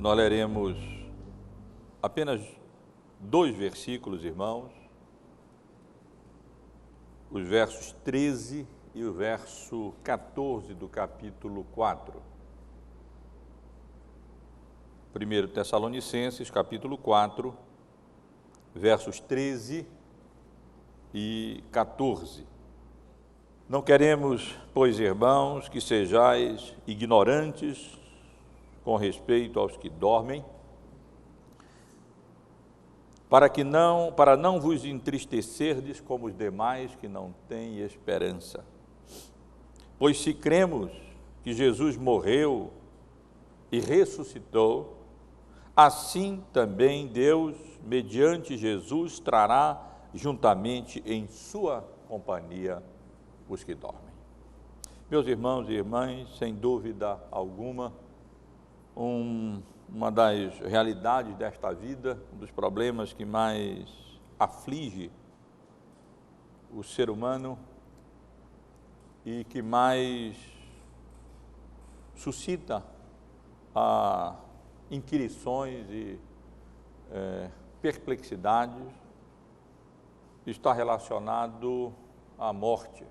Nós leremos apenas 2 versículos, irmãos, os versos 13 e o verso 14 do capítulo 4. 1 Tessalonicenses, capítulo 4, versos 13 e 14. Não queremos, pois, irmãos, que sejais ignorantes com respeito aos que dormem, para não vos entristecerdes como os demais que não têm esperança. Pois se cremos que Jesus morreu e ressuscitou, assim também Deus, mediante Jesus, trará juntamente em sua companhia os que dormem. Meus irmãos e irmãs, sem dúvida alguma, uma das realidades desta vida, um dos problemas que mais aflige o ser humano e que mais suscita inquirições e perplexidades, está relacionado à morte.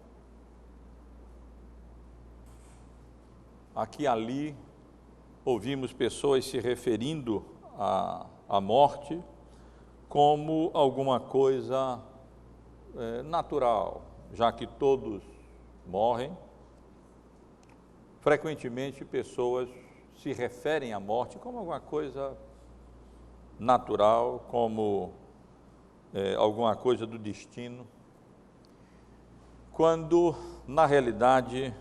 Aqui e ali, ouvimos pessoas se referindo à morte como alguma coisa natural, já que todos morrem. Frequentemente, pessoas se referem à morte como alguma coisa natural, como alguma coisa do destino, quando, na realidade,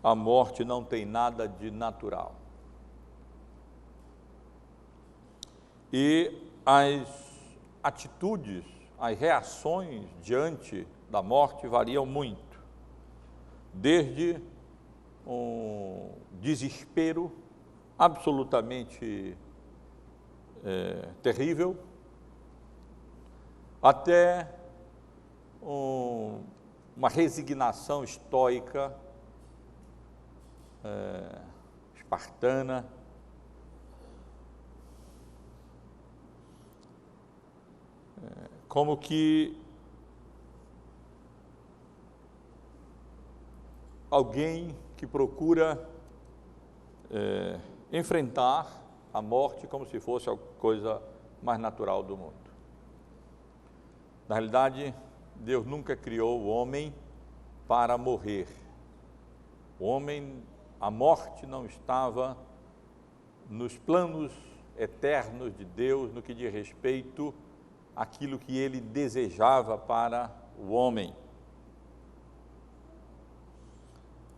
a morte não tem nada de natural. E as atitudes, as reações diante da morte variam muito, desde um desespero absolutamente terrível, até uma resignação estoica, espartana, como que alguém que procura enfrentar a morte como se fosse a coisa mais natural do mundo. Na realidade, Deus nunca criou o homem para morrer. A morte não estava nos planos eternos de Deus no que diz respeito àquilo que Ele desejava para o homem.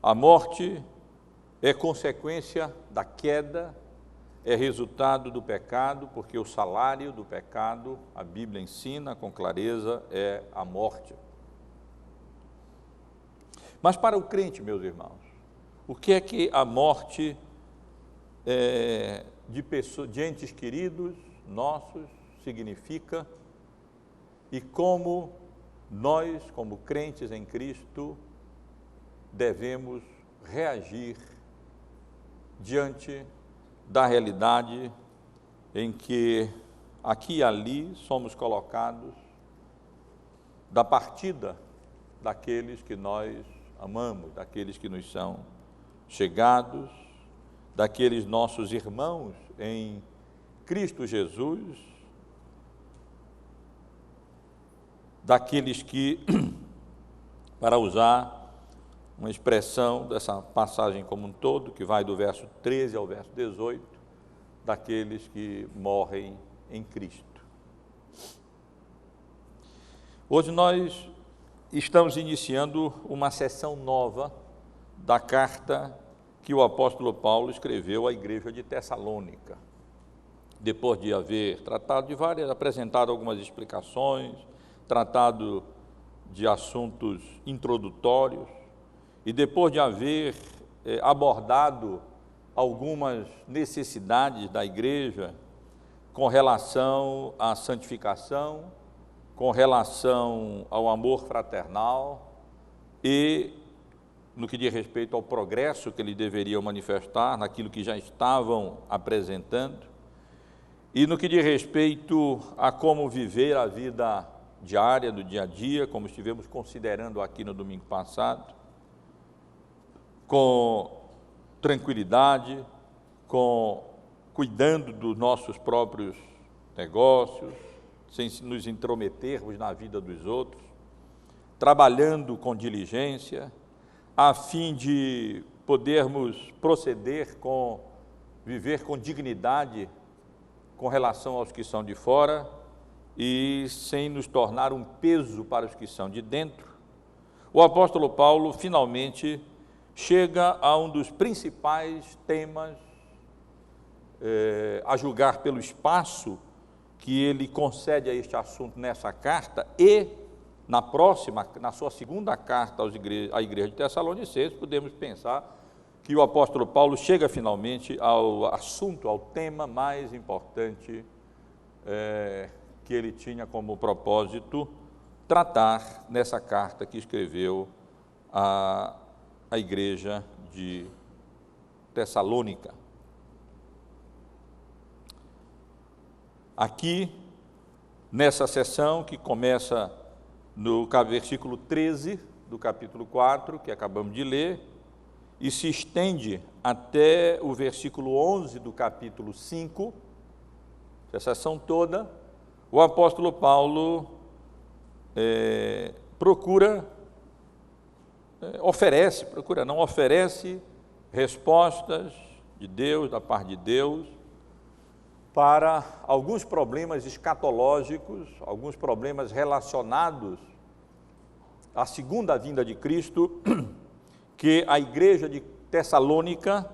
A morte é consequência da queda, é resultado do pecado, porque o salário do pecado, a Bíblia ensina com clareza, é a morte. Mas para o crente, meus irmãos, o que é que a morte de entes queridos nossos significa e como nós, como crentes em Cristo, devemos reagir diante da realidade em que aqui e ali somos colocados da partida daqueles que nós amamos, daqueles que nos são chegados, daqueles nossos irmãos em Cristo Jesus, daqueles que, para usar uma expressão dessa passagem como um todo, que vai do verso 13 ao verso 18, daqueles que morrem em Cristo. Hoje nós estamos iniciando uma sessão nova da carta que o apóstolo Paulo escreveu à igreja de Tessalônica. Depois de haver apresentado algumas explicações, tratado de assuntos introdutórios, e depois de haver abordado algumas necessidades da igreja com relação à santificação, com relação ao amor fraternal e no que diz respeito ao progresso que eles deveriam manifestar, naquilo que já estavam apresentando, e no que diz respeito a como viver a vida diária, do dia a dia, como estivemos considerando aqui no domingo passado, com tranquilidade, cuidando dos nossos próprios negócios, sem nos intrometermos na vida dos outros, trabalhando com diligência, a fim de podermos viver com dignidade com relação aos que são de fora e sem nos tornar um peso para os que são de dentro. O apóstolo Paulo finalmente chega a um dos principais temas, a julgar pelo espaço que ele concede a este assunto nessa carta, e na sua segunda carta à igreja de Tessalonicenses, podemos pensar que o apóstolo Paulo chega finalmente ao assunto, ao tema mais importante que ele tinha como propósito tratar nessa carta que escreveu à igreja de Tessalônica. Aqui, nessa sessão que começa no versículo 13 do capítulo 4, que acabamos de ler, e se estende até o versículo 11 do capítulo 5, essa sessão toda, o apóstolo Paulo oferece respostas de Deus, da parte de Deus, para alguns problemas escatológicos, alguns problemas relacionados à segunda vinda de Cristo, que a igreja de Tessalônica,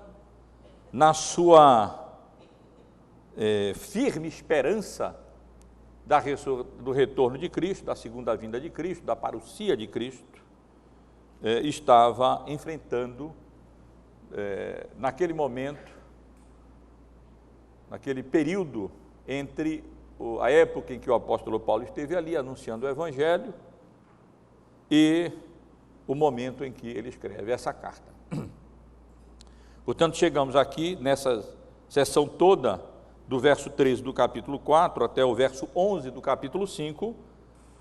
na sua firme esperança do retorno de Cristo, da segunda vinda de Cristo, da parousia de Cristo, estava enfrentando naquele momento, naquele período entre a época em que o apóstolo Paulo esteve ali anunciando o Evangelho e o momento em que ele escreve essa carta. Portanto, chegamos aqui nessa sessão toda, do verso 13 do capítulo 4 até o verso 11 do capítulo 5,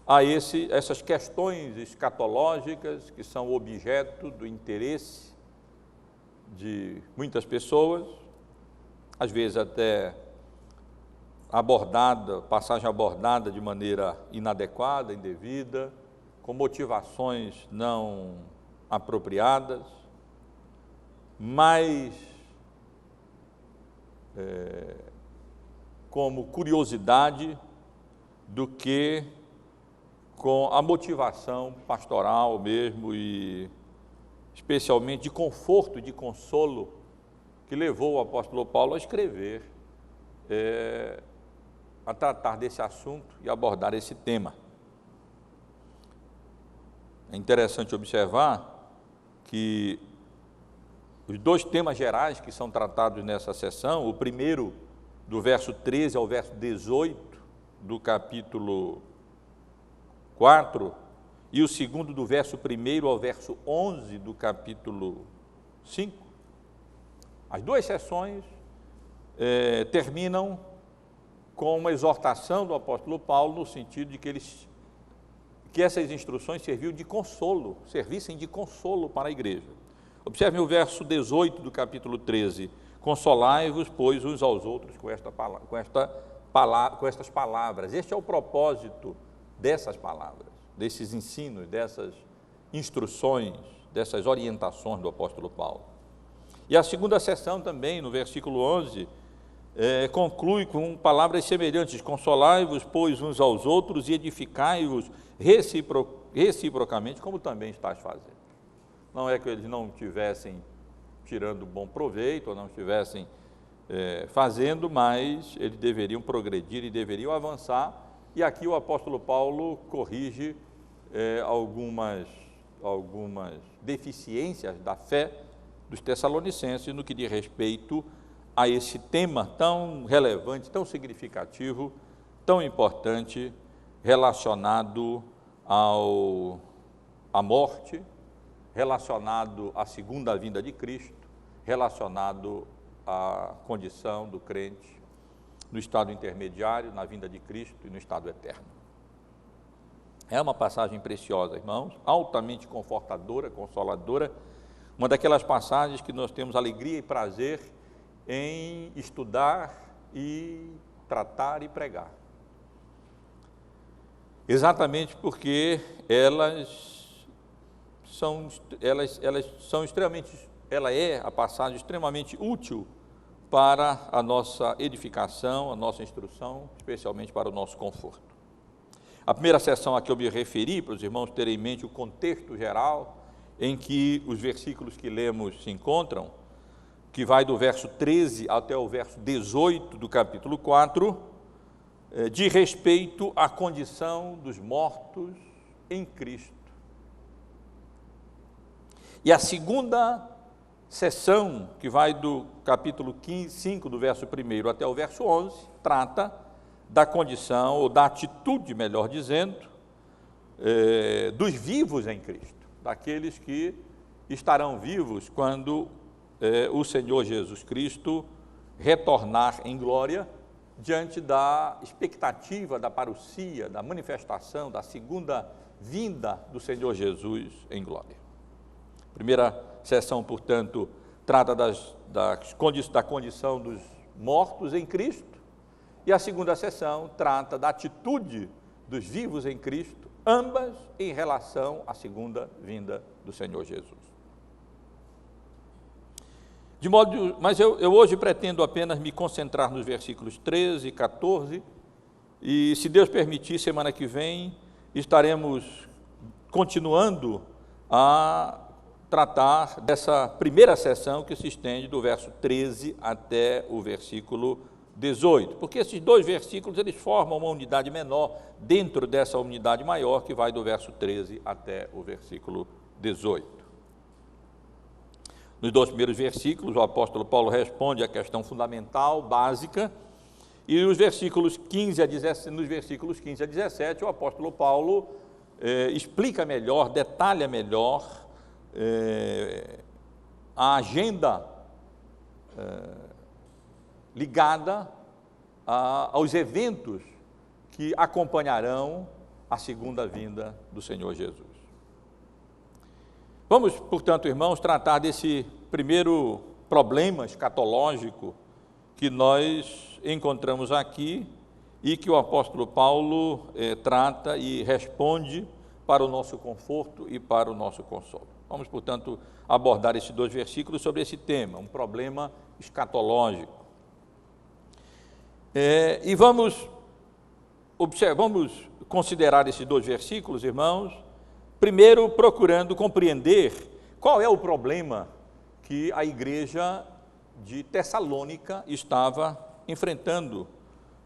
a essas questões escatológicas que são objeto do interesse de muitas pessoas, às vezes até passagem abordada de maneira inadequada, indevida, com motivações não apropriadas, mas como curiosidade do que com a motivação pastoral mesmo, e especialmente de conforto, de consolo, que levou o apóstolo Paulo a escrever, a tratar desse assunto e abordar esse tema. É interessante observar que os dois temas gerais que são tratados nessa sessão, o primeiro do verso 13 ao verso 18 do capítulo 4, e o segundo do verso 1 ao verso 11 do capítulo 5, as duas sessões terminam com uma exortação do apóstolo Paulo, no sentido de que essas instruções servissem de consolo para a igreja. Observem o verso 18 do capítulo 13, consolai-vos, pois, uns aos outros com estas palavras. Este é o propósito dessas palavras, desses ensinos, dessas instruções, dessas orientações do apóstolo Paulo. E a segunda sessão também, no versículo 11, conclui com palavras semelhantes: consolai-vos, pois, uns aos outros e edificai-vos reciprocamente, como também estás fazendo. Não é que eles não estivessem tirando bom proveito, ou não estivessem fazendo, mas eles deveriam progredir e deveriam avançar, e aqui o apóstolo Paulo corrige algumas deficiências da fé dos tessalonicenses no que diz respeito a esse tema tão relevante, tão significativo, tão importante, relacionado à morte relacionado à segunda vinda de Cristo, relacionado à condição do crente no estado intermediário, na vinda de Cristo e no estado eterno. É uma passagem preciosa, irmãos, altamente confortadora, consoladora, uma daquelas passagens que nós temos alegria e prazer em estudar e tratar e pregar. Exatamente porque ela é a passagem extremamente útil para a nossa edificação, a nossa instrução, especialmente para o nosso conforto. A primeira sessão a que eu me referi, para os irmãos terem em mente o contexto geral em que os versículos que lemos se encontram, que vai do verso 13 até o verso 18 do capítulo 4, de respeito à condição dos mortos em Cristo. E a segunda sessão, que vai do capítulo 5, do verso 1 até o verso 11, trata da condição, ou da atitude, melhor dizendo, dos vivos em Cristo, daqueles que estarão vivos quando o Senhor Jesus Cristo retornar em glória, diante da expectativa da parousia, da manifestação, da segunda vinda do Senhor Jesus em glória. A primeira sessão, portanto, trata da condição dos mortos em Cristo, e a segunda sessão trata da atitude dos vivos em Cristo, ambas em relação à segunda vinda do Senhor Jesus. Mas eu hoje pretendo apenas me concentrar nos versículos 13 e 14, e se Deus permitir, semana que vem, estaremos continuando a tratar dessa primeira sessão que se estende do verso 13 até o versículo 18, porque esses dois versículos eles formam uma unidade menor dentro dessa unidade maior que vai do verso 13 até o versículo 18. Nos dois primeiros versículos, o apóstolo Paulo responde à questão fundamental, básica, e nos versículos 15 a 17, o apóstolo Paulo explica melhor, detalha melhor a agenda ligada aos eventos que acompanharão a segunda vinda do Senhor Jesus. Vamos, portanto, irmãos, tratar desse primeiro problema escatológico que nós encontramos aqui e que o apóstolo Paulo trata e responde para o nosso conforto e para o nosso consolo. Vamos, portanto, abordar esses dois versículos sobre esse tema, um problema escatológico. E vamos considerar esses dois versículos, irmãos, primeiro procurando compreender qual é o problema que a igreja de Tessalônica estava enfrentando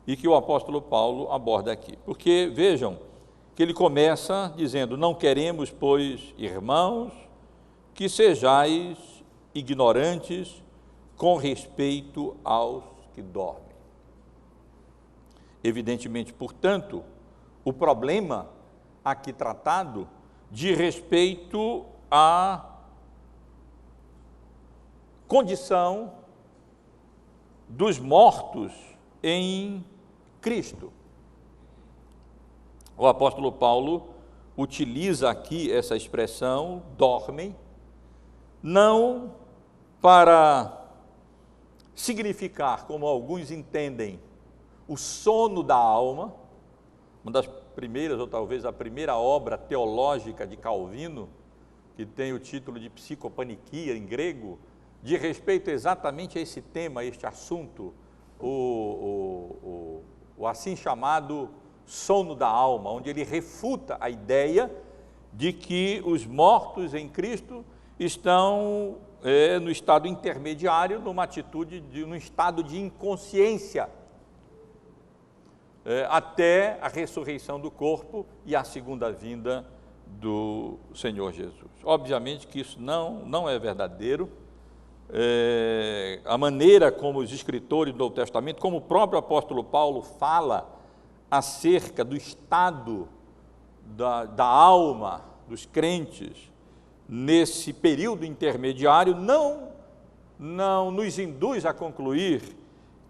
e que o apóstolo Paulo aborda aqui. Porque, vejam, que ele começa dizendo: não queremos, pois, irmãos, que sejais ignorantes com respeito aos que dormem. Evidentemente, portanto, o problema aqui tratado diz respeito à condição dos mortos em Cristo. O apóstolo Paulo utiliza aqui essa expressão, dormem, não para significar, como alguns entendem, o sono da alma, uma das primeiras, ou talvez a primeira obra teológica de Calvino, que tem o título de Psicopaniquia em grego, diz respeito exatamente a esse tema, a este assunto, o assim chamado sono da alma, onde ele refuta a ideia de que os mortos em Cristo estão no estado intermediário, num estado de inconsciência, até a ressurreição do corpo e a segunda vinda do Senhor Jesus. Obviamente que isso não é verdadeiro. A maneira como os escritores do Novo Testamento, como o próprio apóstolo Paulo fala acerca do estado da alma dos crentes nesse período intermediário, não nos induz a concluir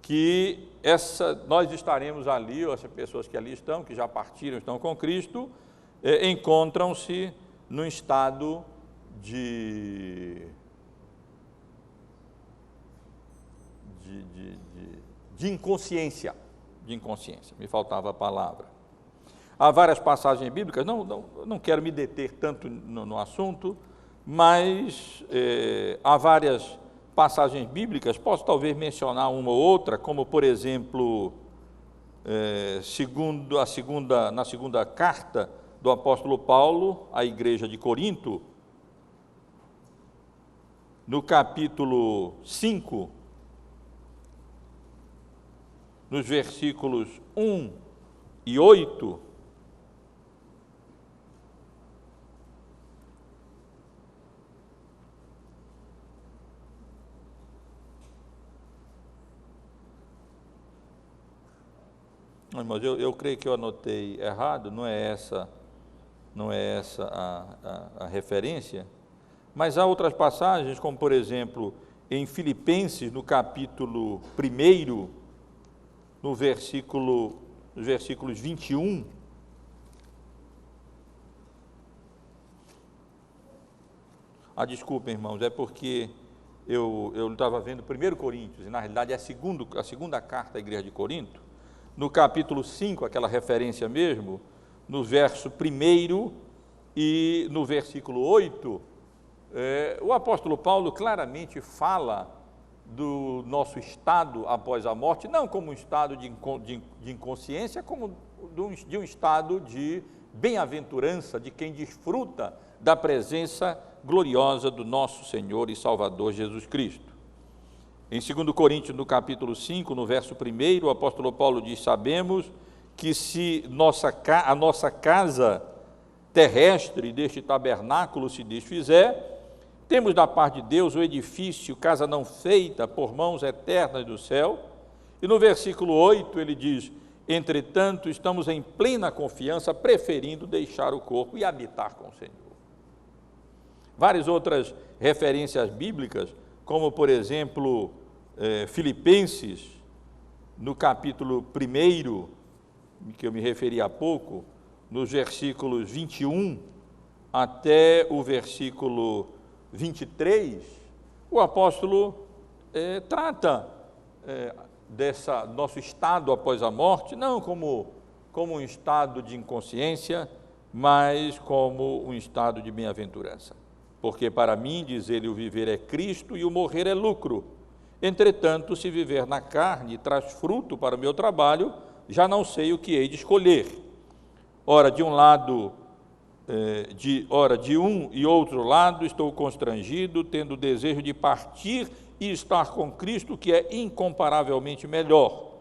que nós estaremos ali, ou essas pessoas que ali estão, que já partiram, estão com Cristo, encontram-se num estado de inconsciência, me faltava a palavra. Há várias passagens bíblicas, não quero me deter tanto no assunto, mas há várias passagens bíblicas, posso talvez mencionar uma ou outra, como por exemplo, na segunda carta do apóstolo Paulo à igreja de Corinto, no capítulo 5, nos versículos 1 e 8, mas eu creio que eu anotei errado, não é essa a referência, mas há outras passagens, como por exemplo, em Filipenses, no capítulo 1, nos versículos 21, desculpem, irmãos, é porque eu estava vendo 1 Coríntios, e na realidade é a segunda carta à igreja de Corinto, no capítulo 5, aquela referência mesmo, no verso 1 e no versículo 8, o apóstolo Paulo claramente fala do nosso estado após a morte, não como um estado de inconsciência, como de um estado de bem-aventurança, de quem desfruta da presença gloriosa do nosso Senhor e Salvador Jesus Cristo. Em 2 Coríntios, no capítulo 5, no verso 1, o apóstolo Paulo diz: sabemos que se a nossa casa terrestre deste tabernáculo se desfizer, temos da parte de Deus o edifício, casa não feita por mãos eternas do céu. E no versículo 8 ele diz: entretanto, estamos em plena confiança, preferindo deixar o corpo e habitar com o Senhor. Várias outras referências bíblicas, como por exemplo, Filipenses, no capítulo 1, que eu me referi há pouco, nos versículos 21 até o versículo 23, o apóstolo trata nosso estado após a morte, não como um estado de inconsciência, mas como um estado de bem-aventurança. Porque para mim, diz ele, o viver é Cristo e o morrer é lucro. Entretanto, se viver na carne traz fruto para o meu trabalho, já não sei o que hei de escolher. Ora, de um lado, de um e outro lado, estou constrangido, tendo o desejo de partir e estar com Cristo, que é incomparavelmente melhor.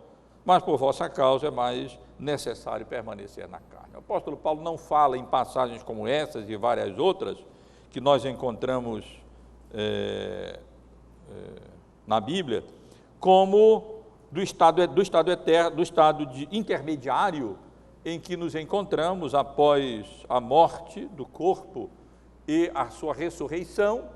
Mas por vossa causa é mais necessário permanecer na carne. O apóstolo Paulo não fala em passagens como essas e várias outras, que nós encontramos na Bíblia, como do estado eterno, do estado intermediário em que nos encontramos após a morte do corpo e a sua ressurreição,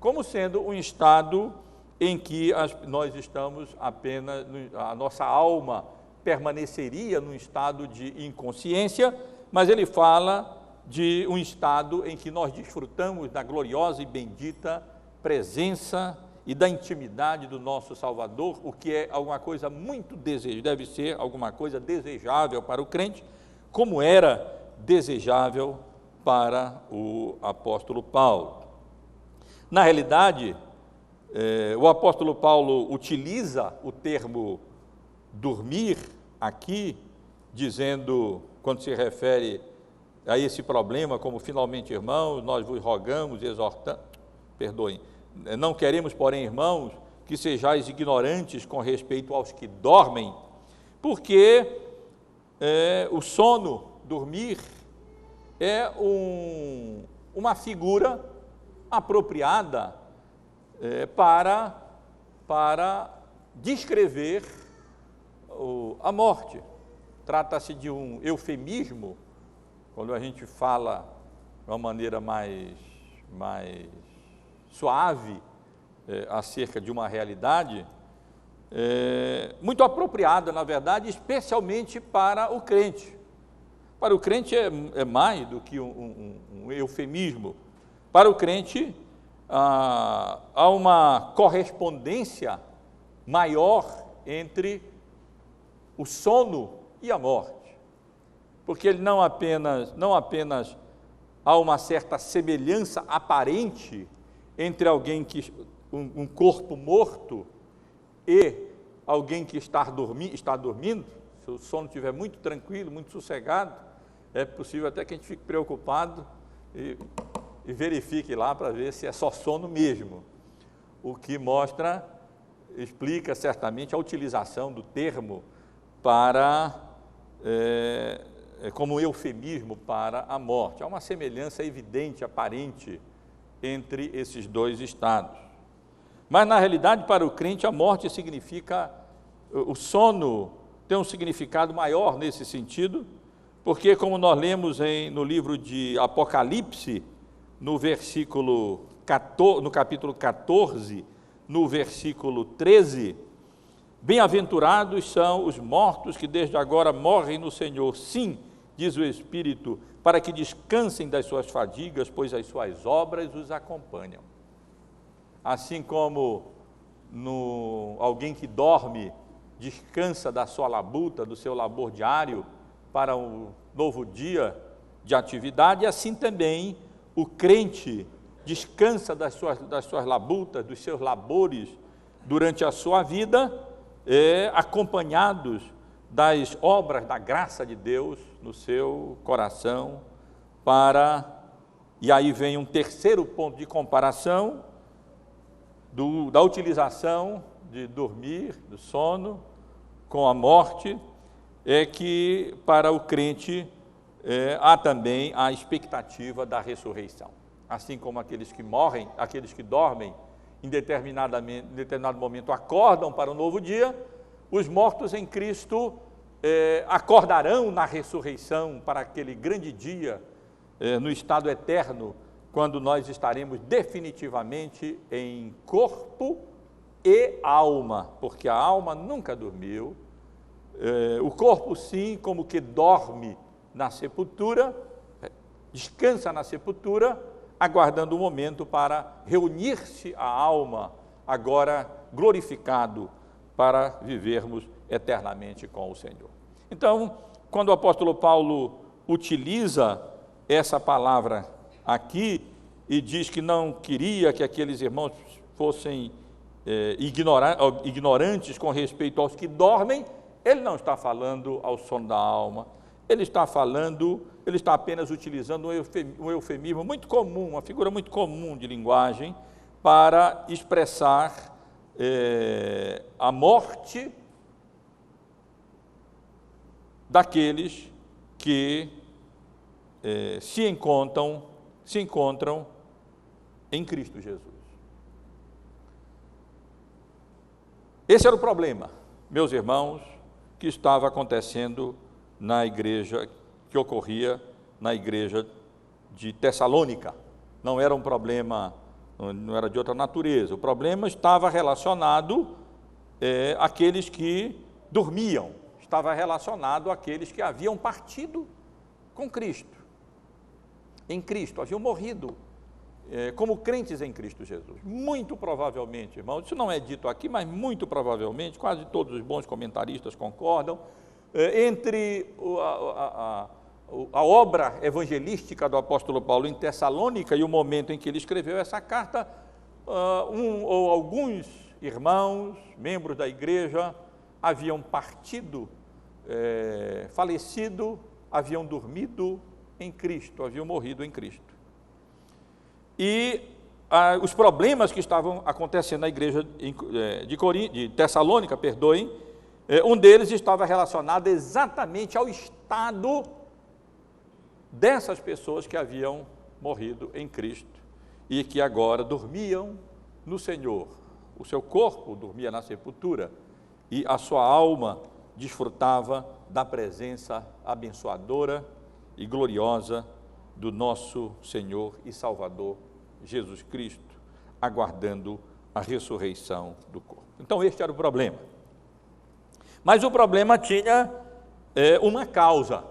como sendo um estado em que nós estamos apenas, a nossa alma permaneceria num estado de inconsciência, mas ele fala de um estado em que nós desfrutamos da gloriosa e bendita presença e da intimidade do nosso Salvador, o que é alguma coisa muito desejável, deve ser alguma coisa desejável para o crente, como era desejável para o apóstolo Paulo. Na realidade, o apóstolo Paulo utiliza o termo dormir aqui, dizendo, quando se refere a esse problema, como finalmente, irmãos, nós vos rogamos e exortamos, não queremos, porém, irmãos, que sejais ignorantes com respeito aos que dormem, porque o sono, dormir, é uma figura apropriada para descrever a morte. Trata-se de um eufemismo, quando a gente fala de uma maneira mais suave acerca de uma realidade muito apropriada, na verdade, especialmente para o crente. Para o crente é mais do que um eufemismo. Para o crente há uma correspondência maior entre o sono e a morte, porque ele não apenas há uma certa semelhança aparente entre alguém um corpo morto e alguém que está dormindo. Se o sono estiver muito tranquilo, muito sossegado, é possível até que a gente fique preocupado e verifique lá para ver se é só sono mesmo, o que explica certamente a utilização do termo como eufemismo para a morte. Há uma semelhança evidente, aparente, entre esses dois estados. Mas, na realidade, para o crente, a morte significa, o sono tem um significado maior nesse sentido, porque, como nós lemos no livro de Apocalipse, no capítulo 14, no versículo 13, bem-aventurados são os mortos que desde agora morrem no Senhor. Sim, diz o Espírito, para que descansem das suas fadigas, pois as suas obras os acompanham. Assim como alguém que dorme descansa da sua labuta, do seu labor diário, para um novo dia de atividade, assim também o crente descansa das suas labutas, dos seus labores durante a sua vida, acompanhados das obras da graça de Deus no seu coração, e aí vem um terceiro ponto de comparação da utilização de dormir, do sono, com a morte, que para o crente há também a expectativa da ressurreição. Assim como aqueles que morrem, aqueles que dormem, em determinado momento acordam para um novo dia, os mortos em Cristo acordarão na ressurreição para aquele grande dia, no estado eterno, quando nós estaremos definitivamente em corpo e alma, porque a alma nunca dormiu, o corpo sim, como que dorme na sepultura, descansa na sepultura, aguardando o momento para reunir-se a alma, agora glorificado, para vivermos eternamente com o Senhor. Então, quando o apóstolo Paulo utiliza essa palavra aqui e diz que não queria que aqueles irmãos fossem ignorantes com respeito aos que dormem, ele não está falando ao sono da alma, ele está apenas utilizando um eufemismo muito comum, uma figura muito comum de linguagem, para expressar a morte daqueles que se encontram em Cristo Jesus. Esse era o problema, meus irmãos, que estava acontecendo na igreja, que ocorria na igreja de Tessalônica. Não era um problema, não era de outra natureza, o problema estava relacionado àqueles que dormiam, estava relacionado àqueles que haviam partido com Cristo, em Cristo, haviam morrido como crentes em Cristo Jesus. Muito provavelmente, irmãos, isso não é dito aqui, mas muito provavelmente, quase todos os bons comentaristas concordam, entre a obra evangelística do apóstolo Paulo em Tessalônica e o momento em que ele escreveu essa carta, ou alguns irmãos, membros da igreja, haviam partido, falecido, haviam dormido em Cristo, haviam morrido em Cristo. E os problemas que estavam acontecendo na igreja de Tessalônica, um deles estava relacionado exatamente ao estado dessas pessoas que haviam morrido em Cristo e que agora dormiam no Senhor. O seu corpo dormia na sepultura e a sua alma desfrutava da presença abençoadora e gloriosa do nosso Senhor e Salvador Jesus Cristo, aguardando a ressurreição do corpo. Então este era o problema. Mas o problema tinha uma causa.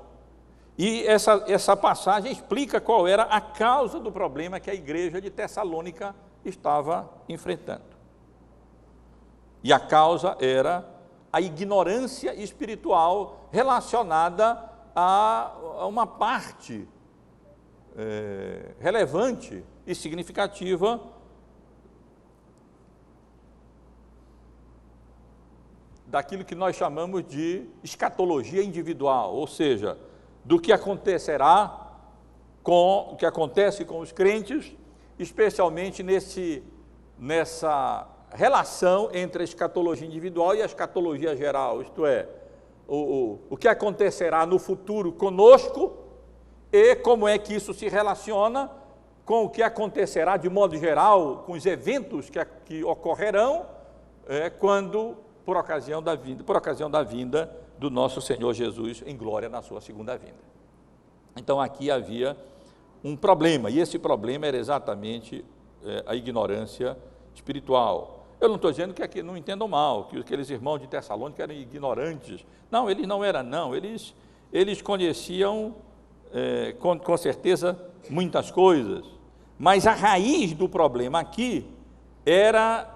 E essa passagem explica qual era a causa do problema que a igreja de Tessalônica estava enfrentando. E a causa era a ignorância espiritual relacionada a uma parte relevante e significativa daquilo que nós chamamos de escatologia individual, ou seja, do que acontecerá com o que acontece com os crentes, especialmente nessa relação entre a escatologia individual e a escatologia geral, isto é, o que acontecerá no futuro conosco e como é que isso se relaciona com o que acontecerá de modo geral, com os eventos que ocorrerão quando, por ocasião da vinda do nosso Senhor Jesus em glória na sua segunda vinda. Então aqui havia um problema, e esse problema era exatamente a ignorância espiritual. Eu não estou dizendo que aqui, não entendam mal, que aqueles irmãos de Tessalônica eram ignorantes. Não, eles não eram, não. Eles conheciam, com certeza, muitas coisas. Mas a raiz do problema aqui era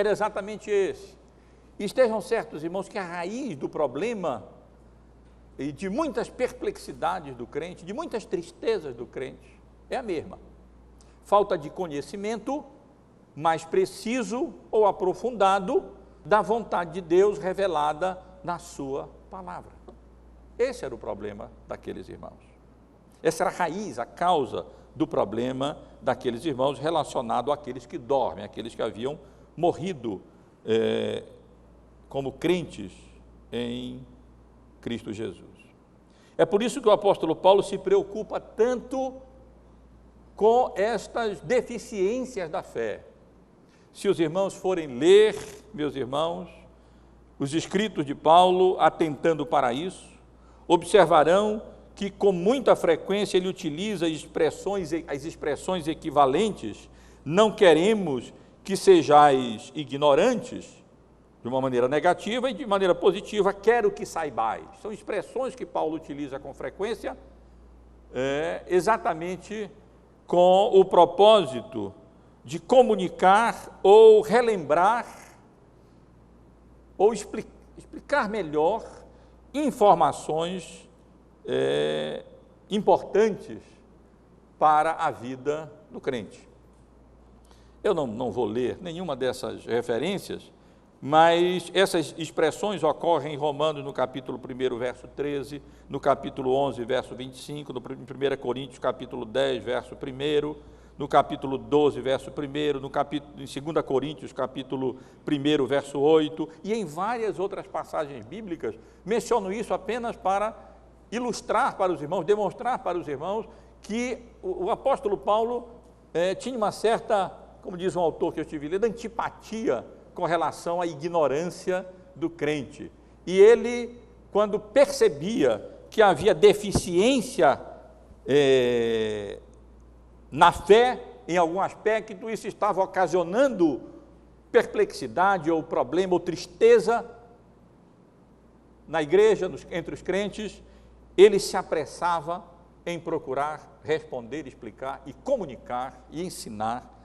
exatamente esse. E estejam certos, irmãos, que a raiz do problema e de muitas perplexidades do crente, de muitas tristezas do crente, é a mesma. Falta de conhecimento mais preciso ou aprofundado da vontade de Deus revelada na sua palavra. Esse era o problema daqueles irmãos. Essa era a raiz, a causa do problema daqueles irmãos relacionado àqueles que dormem, aqueles que haviam morrido como crentes em Cristo Jesus. É por isso que o apóstolo Paulo se preocupa tanto com estas deficiências da fé. Se os irmãos forem ler, meus irmãos, os escritos de Paulo, atentando para isso, observarão que com muita frequência ele utiliza as expressões equivalentes: não queremos que sejais ignorantes, de uma maneira negativa, e de maneira positiva, quero que saibais. São expressões que Paulo utiliza com frequência, exatamente com o propósito de comunicar ou relembrar ou explicar melhor informações importantes para a vida do crente. Eu não vou ler nenhuma dessas referências, mas essas expressões ocorrem em Romanos, no capítulo 1, verso 13, no capítulo 11, verso 25, no 1 Coríntios, capítulo 10, verso 1, no capítulo 12, verso 1, em 2 Coríntios, capítulo 1, verso 8, e em várias outras passagens bíblicas. Menciono isso apenas para ilustrar para os irmãos, demonstrar para os irmãos que o apóstolo Paulo tinha uma certa, como diz um autor que eu estive lendo, antipatia com relação à ignorância do crente. E ele, quando percebia que havia deficiência na fé, em algum aspecto, isso estava ocasionando perplexidade ou problema ou tristeza na igreja, entre os crentes, ele se apressava em procurar responder, explicar e comunicar e ensinar,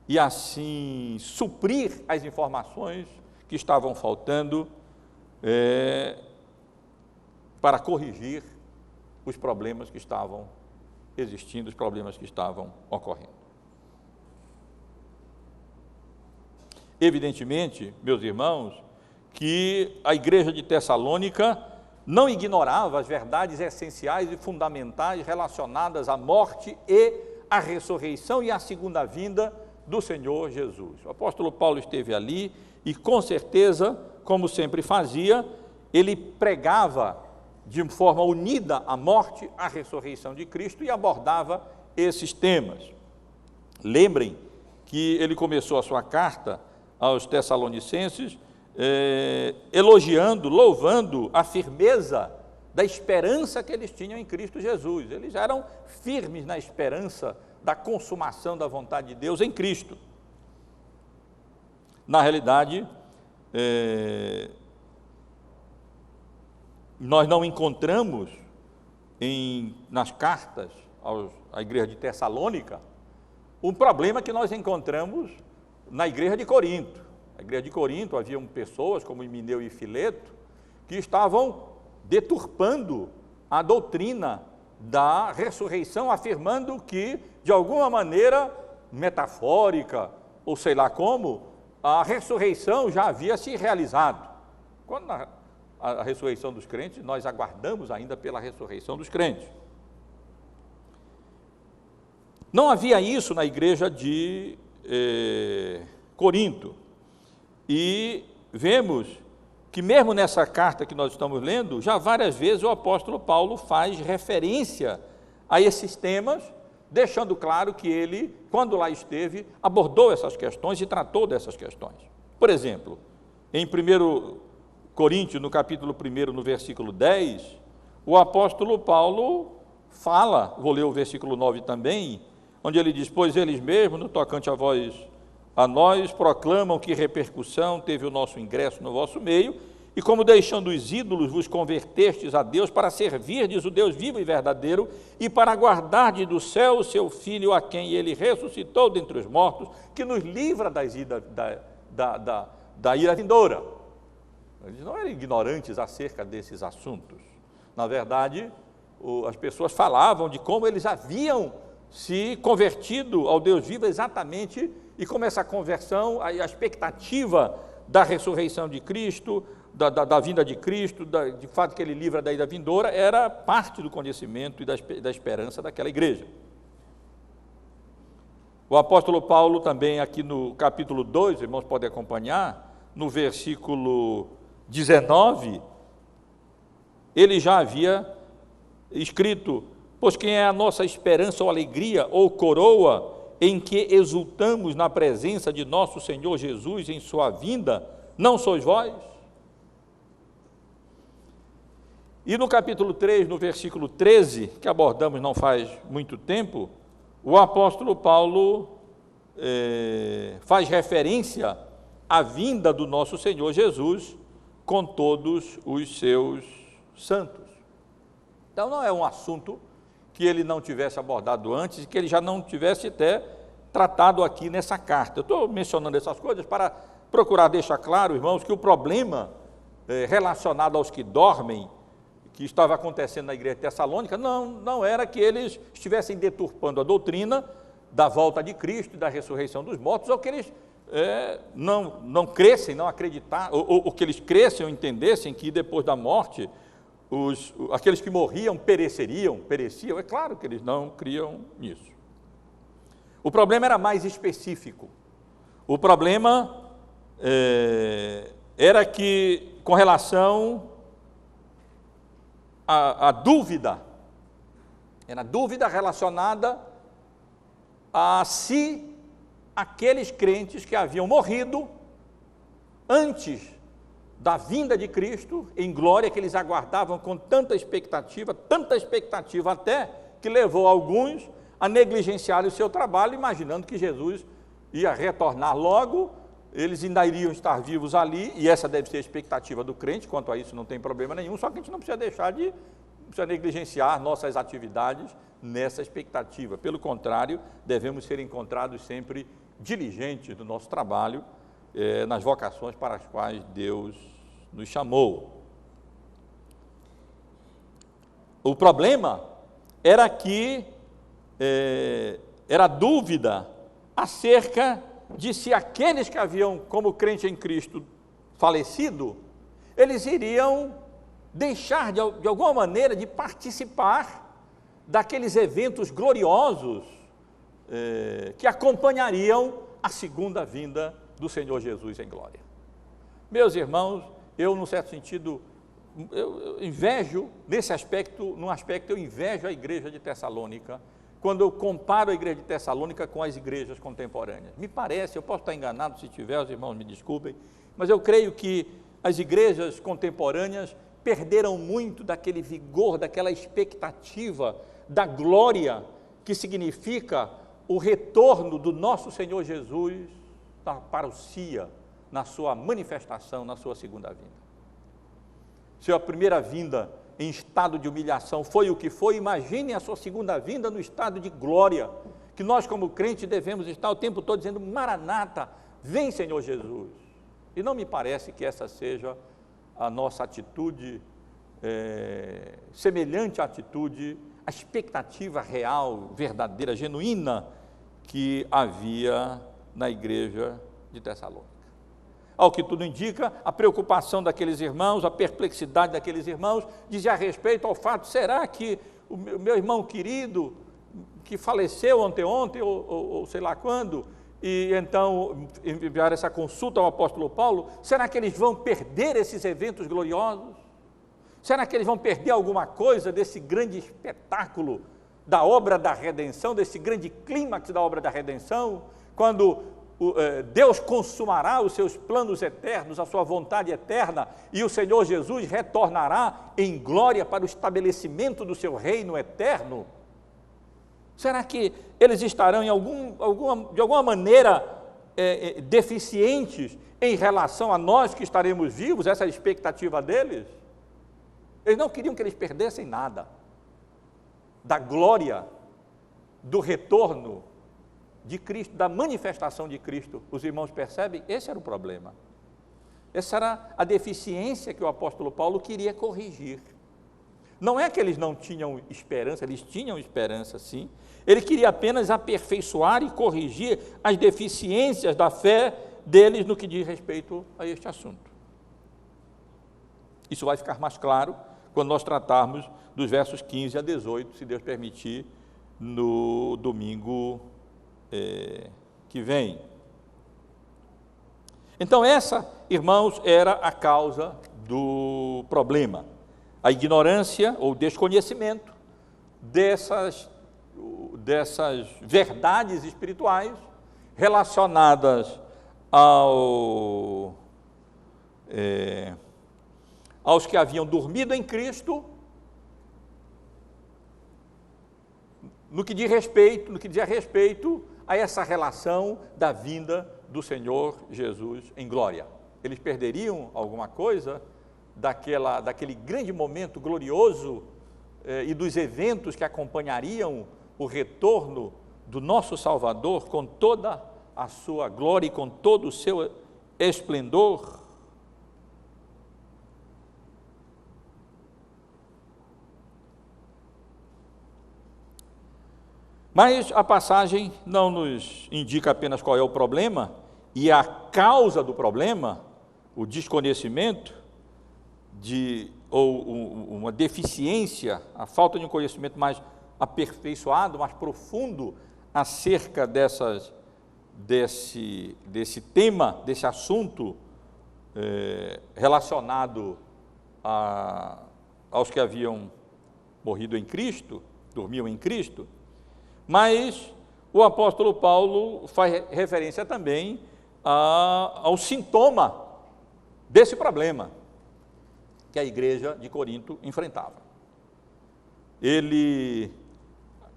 e assim suprir as informações que estavam faltando para corrigir os problemas que estavam existindo, os problemas que estavam ocorrendo. Evidentemente, meus irmãos, que a igreja de Tessalônica não ignorava as verdades essenciais e fundamentais relacionadas à morte e à ressurreição e à segunda vinda do Senhor Jesus. O apóstolo Paulo esteve ali e, com certeza, como sempre fazia, ele pregava de forma unida a morte, a ressurreição de Cristo e abordava esses temas. Lembrem que ele começou a sua carta aos Tessalonicenses elogiando, louvando a firmeza da esperança que eles tinham em Cristo Jesus. Eles eram firmes na esperança da consumação da vontade de Deus em Cristo. Na realidade, nós não encontramos nas cartas à igreja de Tessalônica um problema que nós encontramos na igreja de Corinto. Na igreja de Corinto haviam pessoas como Himeneu e Fileto que estavam deturpando a doutrina da ressurreição, afirmando que, de alguma maneira metafórica, ou sei lá como, a ressurreição já havia se realizado. Quando a ressurreição dos crentes, nós aguardamos ainda pela ressurreição dos crentes. Não havia isso na igreja de Corinto. E vemos que mesmo nessa carta que nós estamos lendo, já várias vezes o apóstolo Paulo faz referência a esses temas, deixando claro que ele, quando lá esteve, abordou essas questões e tratou dessas questões. Por exemplo, em 1 Coríntios, no capítulo 1, no versículo 10, o apóstolo Paulo fala, vou ler o versículo 9 também, onde ele diz: pois eles mesmos, no tocante a nós, proclamam que repercussão teve o nosso ingresso no vosso meio, e como deixando os ídolos vos convertestes a Deus para servirdes o Deus vivo e verdadeiro, e para aguardardes do céu o seu Filho, a quem ele ressuscitou dentre os mortos, que nos livra da ira vindoura. Eles não eram ignorantes acerca desses assuntos. Na verdade, as pessoas falavam de como eles haviam se convertido ao Deus vivo exatamente, e como essa conversão, a expectativa da ressurreição de Cristo, da vinda de Cristo, de fato que ele livra da ira vindoura, era parte do conhecimento e da esperança daquela igreja. O apóstolo Paulo também aqui no capítulo 2, irmãos podem acompanhar, no versículo 19, ele já havia escrito: pois quem é a nossa esperança ou alegria ou coroa em que exultamos na presença de nosso Senhor Jesus em sua vinda, não sois vós? E no capítulo 3, no versículo 13, que abordamos não faz muito tempo, o apóstolo Paulo faz referência à vinda do nosso Senhor Jesus com todos os seus santos. Então não é um assunto que ele não tivesse abordado antes e que ele já não tivesse até tratado aqui nessa carta. Eu estou mencionando essas coisas para procurar deixar claro, irmãos, que o problema relacionado aos que dormem, que estava acontecendo na igreja de Tessalônica, não era que eles estivessem deturpando a doutrina da volta de Cristo e da ressurreição dos mortos, ou que eles não crescem, não acreditar, ou que eles crescem ou entendessem que depois da morte aqueles que morriam pereciam. É claro que eles não criam nisso. O problema era mais específico. O problema era que, com relação à dúvida, era dúvida relacionada a se aqueles crentes que haviam morrido antes da vinda de Cristo em glória, que eles aguardavam com tanta expectativa até que levou alguns a negligenciar o seu trabalho, imaginando que Jesus ia retornar logo, eles ainda iriam estar vivos ali, e essa deve ser a expectativa do crente. Quanto a isso não tem problema nenhum, só que a gente não precisa negligenciar nossas atividades nessa expectativa. Pelo contrário, devemos ser encontrados sempre diligentes do nosso trabalho, nas vocações para as quais Deus nos chamou. O problema era que era dúvida acerca de se aqueles que haviam, como crente em Cristo, falecido, eles iriam deixar de alguma maneira de participar daqueles eventos gloriosos que acompanhariam a segunda vinda do Senhor Jesus em glória. Meus irmãos, eu, num certo sentido, eu invejo, num aspecto eu invejo a igreja de Tessalônica, quando eu comparo a igreja de Tessalônica com as igrejas contemporâneas. Me parece, eu posso estar enganado, se tiver, os irmãos me desculpem, mas eu creio que as igrejas contemporâneas perderam muito daquele vigor, daquela expectativa da glória que significa o retorno do nosso Senhor Jesus na parousia, na sua manifestação, na sua segunda vinda. Se a primeira vinda em estado de humilhação foi o que foi, imagine a sua segunda vinda no estado de glória, que nós como crentes devemos estar o tempo todo dizendo: Maranata, vem Senhor Jesus. E não me parece que essa seja a nossa atitude, semelhante à atitude, a expectativa real, verdadeira, genuína que havia na igreja de Tessalônica. Ao que tudo indica, a preocupação daqueles irmãos, a perplexidade daqueles irmãos, dizia a respeito ao fato: será que o meu irmão querido, que faleceu anteontem, ou sei lá quando, e então enviaram essa consulta ao apóstolo Paulo, será que eles vão perder esses eventos gloriosos? Será que eles vão perder alguma coisa desse grande espetáculo da obra da redenção, desse grande clímax da obra da redenção, quando Deus consumará os seus planos eternos, a sua vontade eterna, e o Senhor Jesus retornará em glória para o estabelecimento do seu reino eterno? Será que eles estarão de alguma maneira deficientes em relação a nós que estaremos vivos, essa é a expectativa deles? Eles não queriam que eles perdessem nada da glória, do retorno de Cristo, da manifestação de Cristo. Os irmãos percebem? Esse era o problema. Essa era a deficiência que o apóstolo Paulo queria corrigir. Não é que eles não tinham esperança, eles tinham esperança sim. Ele queria apenas aperfeiçoar e corrigir as deficiências da fé deles no que diz respeito a este assunto. Isso vai ficar mais claro quando nós tratarmos dos versos 15 a 18, se Deus permitir, no domingo que vem. Então essa, irmãos, era a causa do problema, a ignorância ou desconhecimento dessas verdades espirituais relacionadas aos que haviam dormido em Cristo, no que dizia respeito a essa relação da vinda do Senhor Jesus em glória. Eles perderiam alguma coisa daquele grande momento glorioso e dos eventos que acompanhariam o retorno do nosso Salvador com toda a sua glória e com todo o seu esplendor? Mas a passagem não nos indica apenas qual é o problema e a causa do problema, o desconhecimento ou uma deficiência, a falta de um conhecimento mais aperfeiçoado, mais profundo acerca desse tema, desse assunto relacionado aos que haviam morrido em Cristo, dormiam em Cristo. Mas o apóstolo Paulo faz referência também ao sintoma desse problema que a igreja de Corinto enfrentava. Ele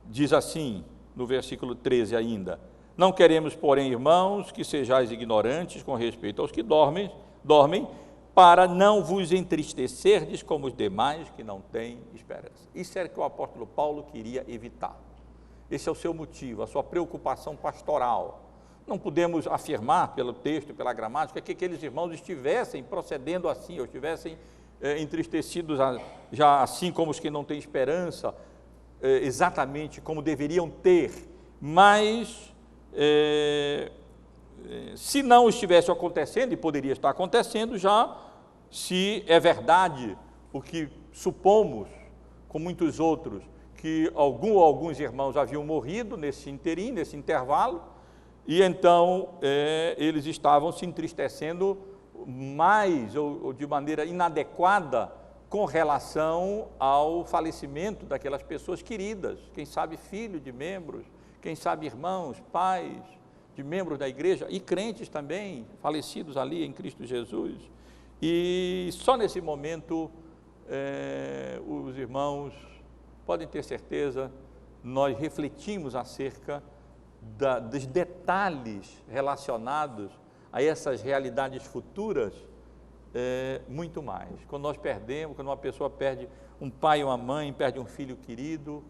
diz assim, no versículo 13 ainda: não queremos, porém, irmãos, que sejais ignorantes com respeito aos que dormem, para não vos entristecerdes como os demais que não têm esperança. Isso era o que o apóstolo Paulo queria evitar. Esse é o seu motivo, a sua preocupação pastoral. Não podemos afirmar, pelo texto, pela gramática, que aqueles irmãos estivessem procedendo assim, ou estivessem entristecidos já assim como os que não têm esperança, exatamente como deveriam ter, mas se não estivesse acontecendo, e poderia estar acontecendo já, se é verdade o que supomos, com muitos outros, que alguns irmãos haviam morrido nesse interim, nesse intervalo, e então eles estavam se entristecendo mais ou de maneira inadequada com relação ao falecimento daquelas pessoas queridas, quem sabe filho de membros, quem sabe irmãos, pais de membros da igreja e crentes também, falecidos ali em Cristo Jesus. E só nesse momento os irmãos podem ter certeza, nós refletimos acerca dos detalhes relacionados a essas realidades futuras, muito mais. Quando nós perdemos, quando uma pessoa perde um pai ou uma mãe, perde um filho querido,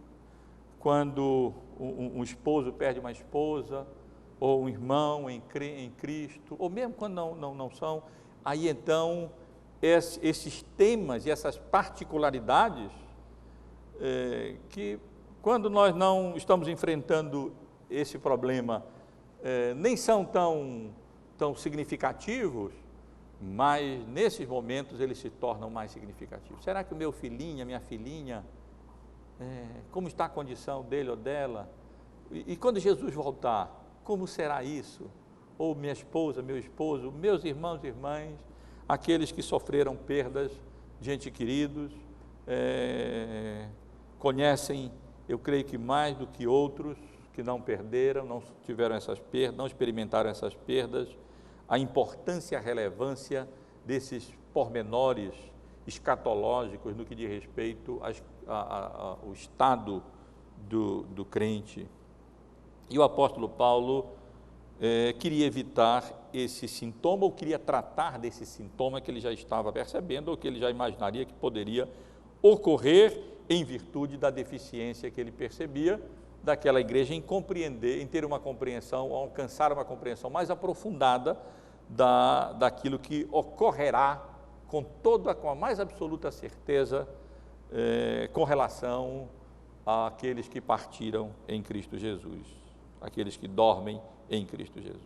quando um esposo perde uma esposa, ou um irmão em Cristo, ou mesmo quando não são, aí então esses temas e essas particularidades, que quando nós não estamos enfrentando esse problema, nem são tão significativos, mas nesses momentos eles se tornam mais significativos. Será que o meu filhinho, a minha filhinha, como está a condição dele ou dela? E quando Jesus voltar, como será isso? Ou minha esposa, meu esposo, meus irmãos e irmãs, aqueles que sofreram perdas de entes queridos, conhecem, eu creio que mais do que outros que não perderam, não tiveram essas perdas, não experimentaram essas perdas, a importância e a relevância desses pormenores escatológicos no que diz respeito ao estado do crente. E o apóstolo Paulo queria evitar esse sintoma, ou queria tratar desse sintoma que ele já estava percebendo, ou que ele já imaginaria que poderia ocorrer em virtude da deficiência que ele percebia daquela igreja em compreender, em ter uma compreensão, alcançar uma compreensão mais aprofundada daquilo que ocorrerá com a mais absoluta certeza com relação àqueles que partiram em Cristo Jesus, aqueles que dormem em Cristo Jesus.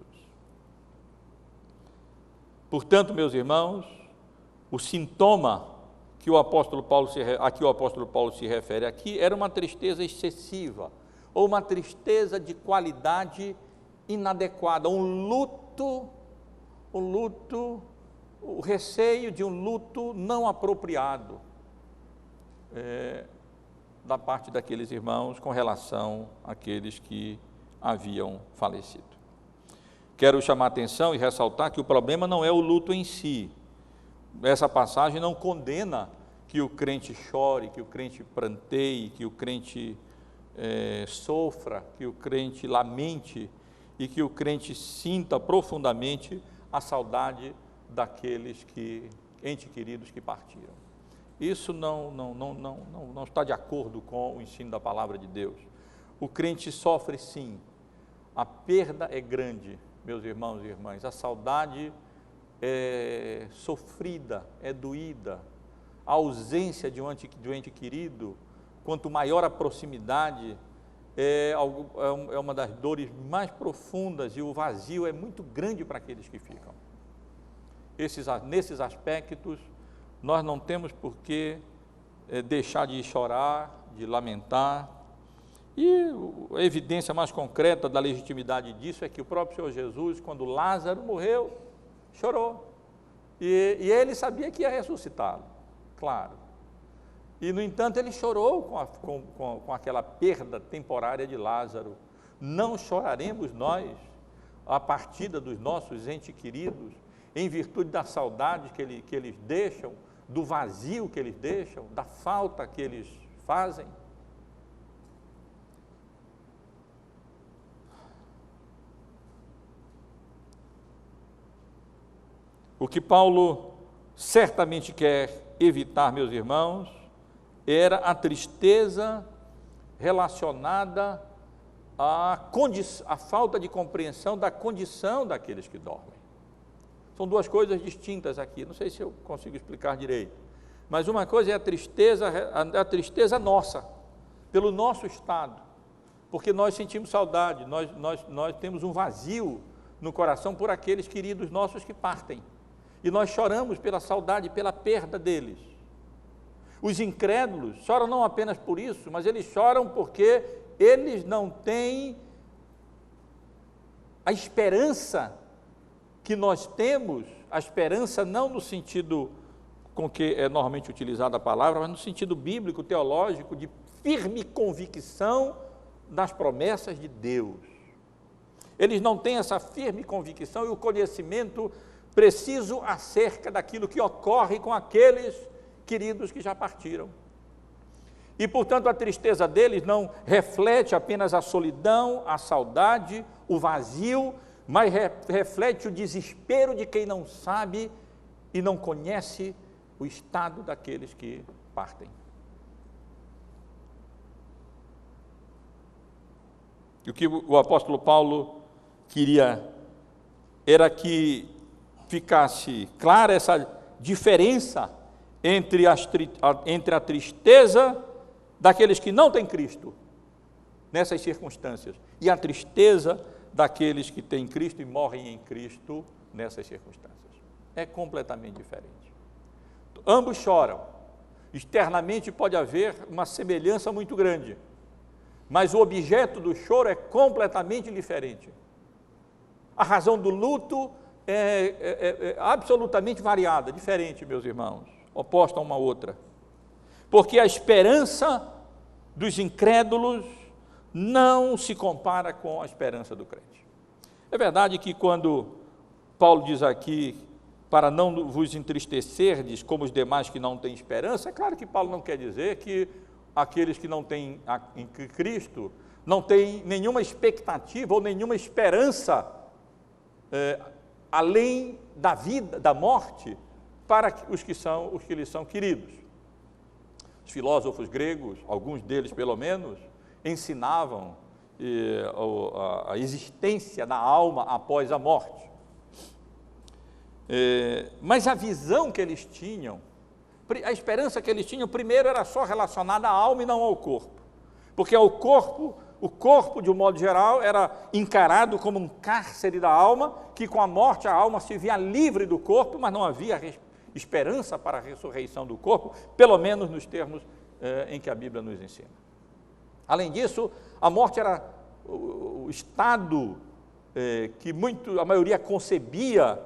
Portanto, meus irmãos, o sintoma que o apóstolo Paulo se refere aqui era uma tristeza excessiva, ou uma tristeza de qualidade inadequada, o receio de um luto não apropriado da parte daqueles irmãos com relação àqueles que haviam falecido. Quero chamar a atenção e ressaltar que o problema não é o luto em si. Essa passagem não condena que o crente chore, que o crente pranteie, que o crente sofra, que o crente lamente e que o crente sinta profundamente a saudade daqueles entes queridos que partiram. Isso não está de acordo com o ensino da palavra de Deus. O crente sofre sim, a perda é grande, meus irmãos e irmãs, a saudade é sofrida, é doída, a ausência de um ente querido, quanto maior a proximidade, é uma das dores mais profundas, e o vazio é muito grande para aqueles que ficam. Nesses aspectos, nós não temos por que deixar de chorar, de lamentar, e a evidência mais concreta da legitimidade disso é que o próprio Senhor Jesus, quando Lázaro morreu, chorou, e ele sabia que ia ressuscitá-lo, claro. E, no entanto, ele chorou com aquela perda temporária de Lázaro. Não choraremos nós a partida dos nossos entes queridos, em virtude da saudade que eles deixam, do vazio que eles deixam, da falta que eles fazem? O que Paulo certamente quer evitar, meus irmãos, era a tristeza relacionada à falta de compreensão da condição daqueles que dormem. São duas coisas distintas aqui, não sei se eu consigo explicar direito, mas uma coisa é a tristeza nossa, pelo nosso estado, porque nós sentimos saudade, nós temos um vazio no coração por aqueles queridos nossos que partem, e nós choramos pela saudade, pela perda deles. Os incrédulos choram não apenas por isso, mas eles choram porque eles não têm a esperança que nós temos, a esperança não no sentido com que é normalmente utilizada a palavra, mas no sentido bíblico, teológico, de firme convicção das promessas de Deus. Eles não têm essa firme convicção e o conhecimento preciso acerca daquilo que ocorre com aqueles queridos que já partiram. E, portanto, a tristeza deles não reflete apenas a solidão, a saudade, o vazio, mas reflete o desespero de quem não sabe e não conhece o estado daqueles que partem. E o que o apóstolo Paulo queria era que ficasse clara essa diferença entre a tristeza daqueles que não têm Cristo, nessas circunstâncias, e a tristeza daqueles que têm Cristo e morrem em Cristo, nessas circunstâncias. É completamente diferente. Ambos choram. Externamente pode haver uma semelhança muito grande, mas o objeto do choro é completamente diferente. A razão do luto é absolutamente variada, diferente, meus irmãos, oposta a uma outra. Porque a esperança dos incrédulos não se compara com a esperança do crente. É verdade que quando Paulo diz aqui, para não vos entristecerdes como os demais que não têm esperança, é claro que Paulo não quer dizer que aqueles que não têm em Cristo não têm nenhuma expectativa ou nenhuma esperança além da vida, da morte, para os que lhes são queridos. Os filósofos gregos, alguns deles pelo menos, ensinavam a existência da alma após a morte. Mas a visão que eles tinham, a esperança que eles tinham, primeiro era só relacionada à alma e não ao corpo. Porque o corpo, de um modo geral, era encarado como um cárcere da alma, que com a morte a alma se via livre do corpo, mas não havia esperança para a ressurreição do corpo, pelo menos nos termos em que a Bíblia nos ensina. Além disso, a morte era o estado que a maioria concebia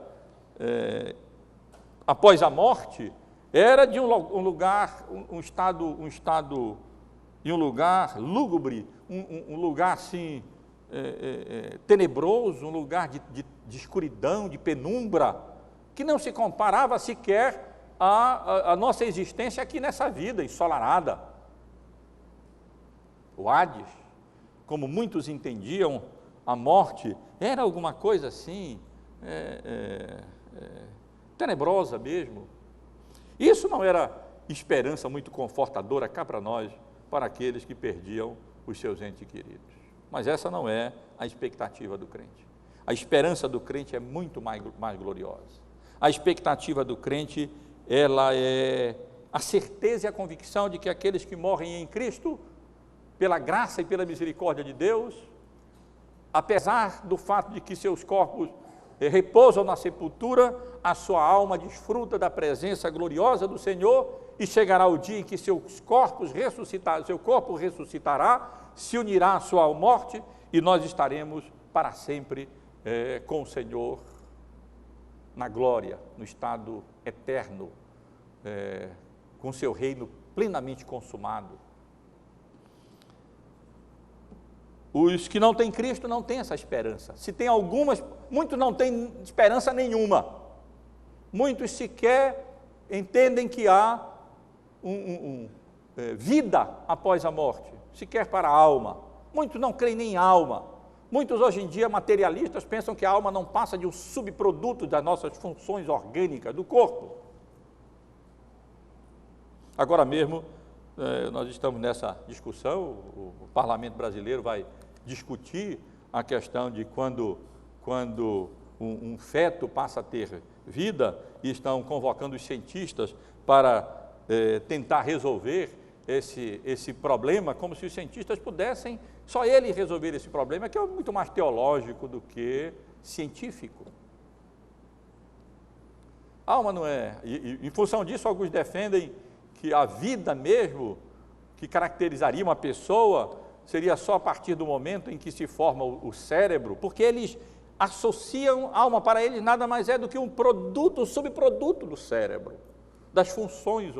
após a morte, era de um lugar, um estado e um lugar lúgubre, um lugar assim tenebroso, um lugar de escuridão, de penumbra, que não se comparava sequer à nossa existência aqui nessa vida ensolarada. O Hades, como muitos entendiam a morte, era alguma coisa assim, tenebrosa mesmo. Isso não era esperança muito confortadora cá para nós, para aqueles que perdiam os seus entes queridos. Mas essa não é a expectativa do crente. A esperança do crente é muito mais gloriosa. A expectativa do crente, ela é a certeza e a convicção de que aqueles que morrem em Cristo, pela graça e pela misericórdia de Deus, apesar do fato de que seus corpos repousam na sepultura, a sua alma desfruta da presença gloriosa do Senhor e chegará o dia em que seu corpo ressuscitará, se unirá à sua morte e nós estaremos para sempre com o Senhor na glória, no estado eterno, com seu reino plenamente consumado. Os que não têm Cristo não têm essa esperança. Se tem algumas, muitos não têm esperança nenhuma. Muitos sequer entendem que há vida após a morte, sequer para a alma. Muitos não creem nem em alma. Muitos hoje em dia materialistas pensam que a alma não passa de um subproduto das nossas funções orgânicas do corpo. Agora mesmo, nós estamos nessa discussão, o parlamento brasileiro vai discutir a questão de quando um feto passa a ter vida, e estão convocando os cientistas para tentar resolver esse problema, como se os cientistas pudessem, só eles resolver esse problema, que é muito mais teológico do que científico. A alma não é, e em função disso alguns defendem que a vida mesmo, que caracterizaria uma pessoa, seria só a partir do momento em que se forma o cérebro, porque eles associam a alma, para eles nada mais é do que um produto, um subproduto do cérebro, das funções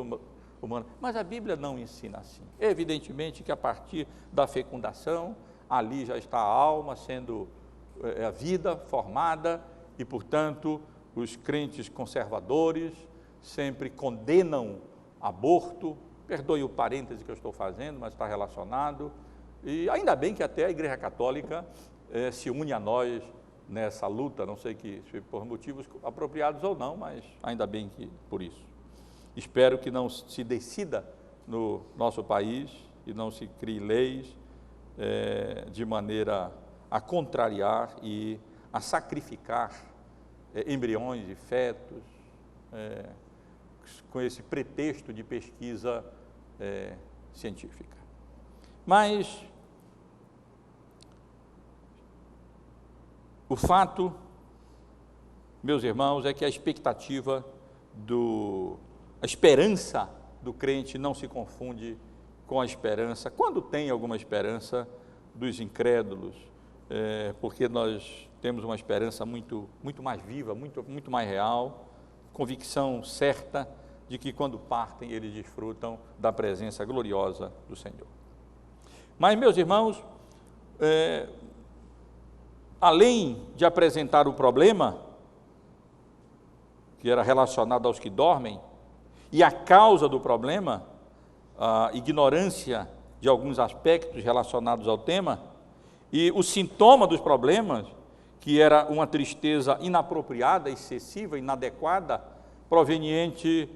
humanas. Mas a Bíblia não ensina assim. Evidentemente que a partir da fecundação, ali já está a alma sendo a vida formada e, portanto, os crentes conservadores sempre condenam aborto, perdoe o parêntese que eu estou fazendo, mas está relacionado, e ainda bem que até a Igreja Católica se une a nós nessa luta, não sei se por motivos apropriados ou não, mas ainda bem que por isso. Espero que não se decida no nosso país e não se crie leis de maneira a contrariar e a sacrificar embriões e fetos com esse pretexto de pesquisa científica. Mas o fato, meus irmãos, é que a esperança do crente não se confunde com a esperança, quando tem alguma esperança, dos incrédulos, porque nós temos uma esperança muito mais viva, muito mais real, convicção certa de que quando partem eles desfrutam da presença gloriosa do Senhor. Mas, meus irmãos, além de apresentar o problema, que era relacionado aos que dormem, e a causa do problema, a ignorância de alguns aspectos relacionados ao tema, e o sintoma dos problemas, que era uma tristeza inapropriada, excessiva, inadequada, proveniente,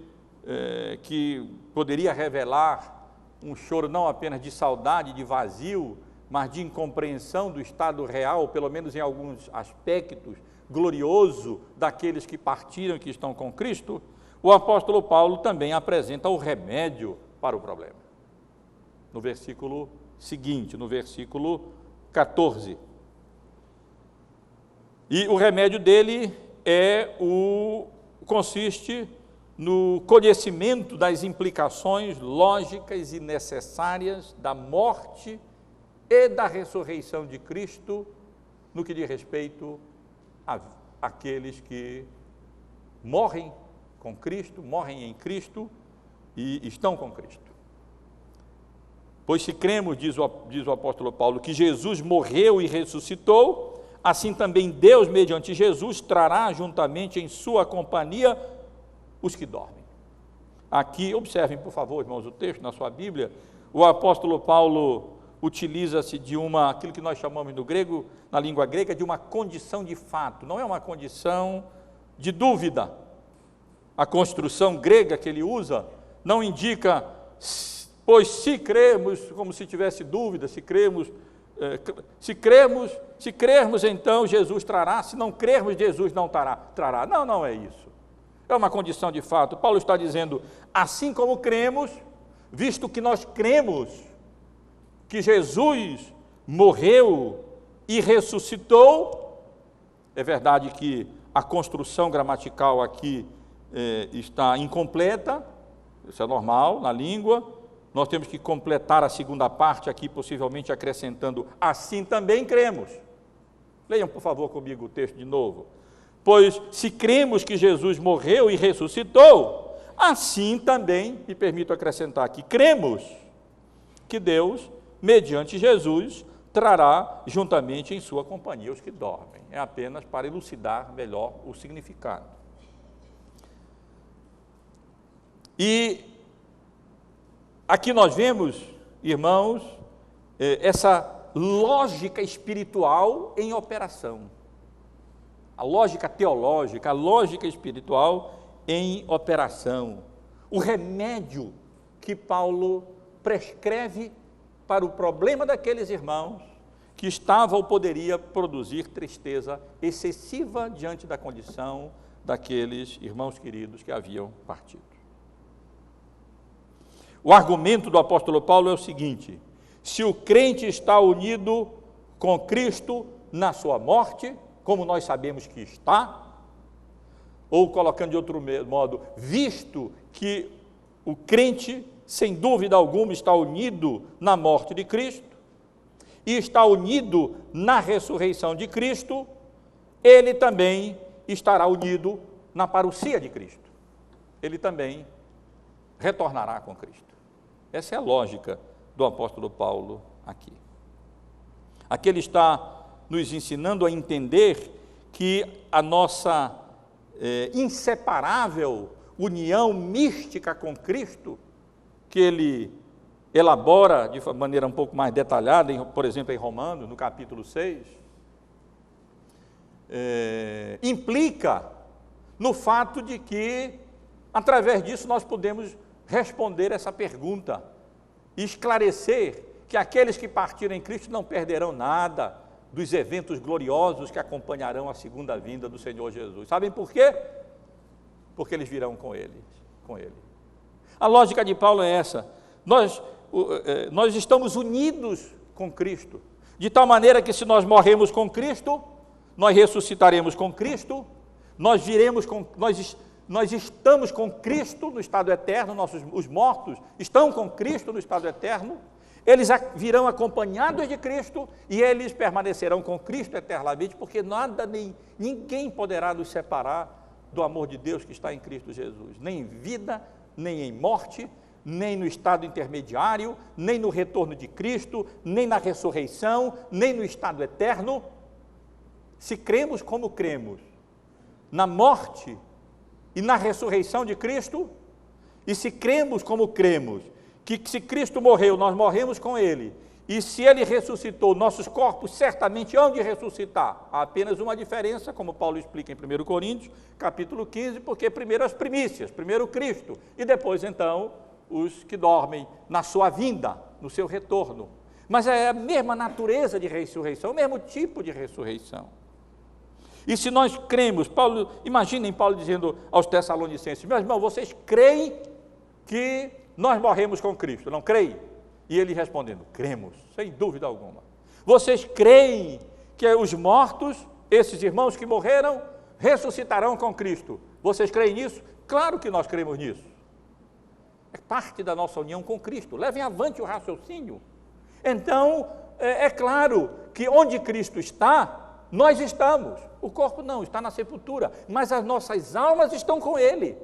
que poderia revelar um choro não apenas de saudade, de vazio, mas de incompreensão do estado real, pelo menos em alguns aspectos, glorioso daqueles que partiram e que estão com Cristo. O apóstolo Paulo também apresenta o remédio para o problema. No versículo seguinte, no versículo 14. E o remédio dele consiste no conhecimento das implicações lógicas e necessárias da morte e da ressurreição de Cristo, no que diz respeito àqueles que morrem com Cristo, morrem em Cristo e estão com Cristo. Pois se cremos, diz o apóstolo Paulo, que Jesus morreu e ressuscitou, assim também Deus, mediante Jesus, trará juntamente em sua companhia os que dormem. Aqui, observem, por favor, irmãos, o texto na sua Bíblia. O apóstolo Paulo utiliza-se de aquilo que nós chamamos no grego, na língua grega, de uma condição de fato, não é uma condição de dúvida. A construção grega que ele usa não indica, pois se cremos, como se tivesse dúvida, se crermos, então Jesus trará, se não crermos, Jesus não trará. Não é isso. É uma condição de fato. Paulo está dizendo, assim como cremos, visto que nós cremos que Jesus morreu e ressuscitou, é verdade que a construção gramatical aqui está incompleta, isso é normal na língua, nós temos que completar a segunda parte aqui, possivelmente acrescentando, assim também cremos. Leiam, por favor, comigo o texto de novo. Pois se cremos que Jesus morreu e ressuscitou, assim também, me permito acrescentar aqui, cremos que Deus, mediante Jesus, trará juntamente em sua companhia os que dormem. É apenas para elucidar melhor o significado. E aqui nós vemos, irmãos, essa lógica espiritual em operação. A lógica teológica, a lógica espiritual em operação. O remédio que Paulo prescreve para o problema daqueles irmãos que estava ou poderia produzir tristeza excessiva diante da condição daqueles irmãos queridos que haviam partido. O argumento do apóstolo Paulo é o seguinte: se o crente está unido com Cristo na sua morte, como nós sabemos que está, ou colocando de outro modo, visto que o crente, sem dúvida alguma, está unido na morte de Cristo, e está unido na ressurreição de Cristo, ele também estará unido na parousia de Cristo. Ele também retornará com Cristo. Essa é a lógica do apóstolo Paulo aqui. Aqui ele está nos ensinando a entender que a nossa inseparável união mística com Cristo, que ele elabora de maneira um pouco mais detalhada, por exemplo, em Romanos, no capítulo 6, implica no fato de que, através disso, nós podemos responder essa pergunta e esclarecer que aqueles que partiram em Cristo não perderão nada dos eventos gloriosos que acompanharão a segunda vinda do Senhor Jesus. Sabem por quê? Porque eles virão com Ele. A lógica de Paulo é essa: nós estamos unidos com Cristo, de tal maneira que se nós morremos com Cristo, nós ressuscitaremos com Cristo, nós estamos com Cristo no estado eterno, os mortos estão com Cristo no estado eterno, eles virão acompanhados de Cristo e eles permanecerão com Cristo eternamente, porque nada nem ninguém poderá nos separar do amor de Deus que está em Cristo Jesus, nem em vida, nem em morte, nem no estado intermediário, nem no retorno de Cristo, nem na ressurreição, nem no estado eterno. Se cremos como cremos na morte e na ressurreição de Cristo, e se cremos como cremos, que se Cristo morreu, nós morremos com Ele, e se Ele ressuscitou, nossos corpos certamente hão de ressuscitar. Há apenas uma diferença, como Paulo explica em 1 Coríntios, capítulo 15, porque primeiro as primícias, primeiro Cristo, e depois então os que dormem na sua vinda, no seu retorno. Mas é a mesma natureza de ressurreição, o mesmo tipo de ressurreição. E se nós cremos, imaginem Paulo dizendo aos Tessalonicenses: meus irmãos, vocês creem que nós morremos com Cristo, não creem? E ele respondendo: cremos, sem dúvida alguma. Vocês creem que os mortos, esses irmãos que morreram, ressuscitarão com Cristo? Vocês creem nisso? Claro que nós cremos nisso. É parte da nossa união com Cristo. Levem avante o raciocínio. Então, é claro que onde Cristo está, nós estamos. O corpo não, está na sepultura, mas as nossas almas estão com Ele.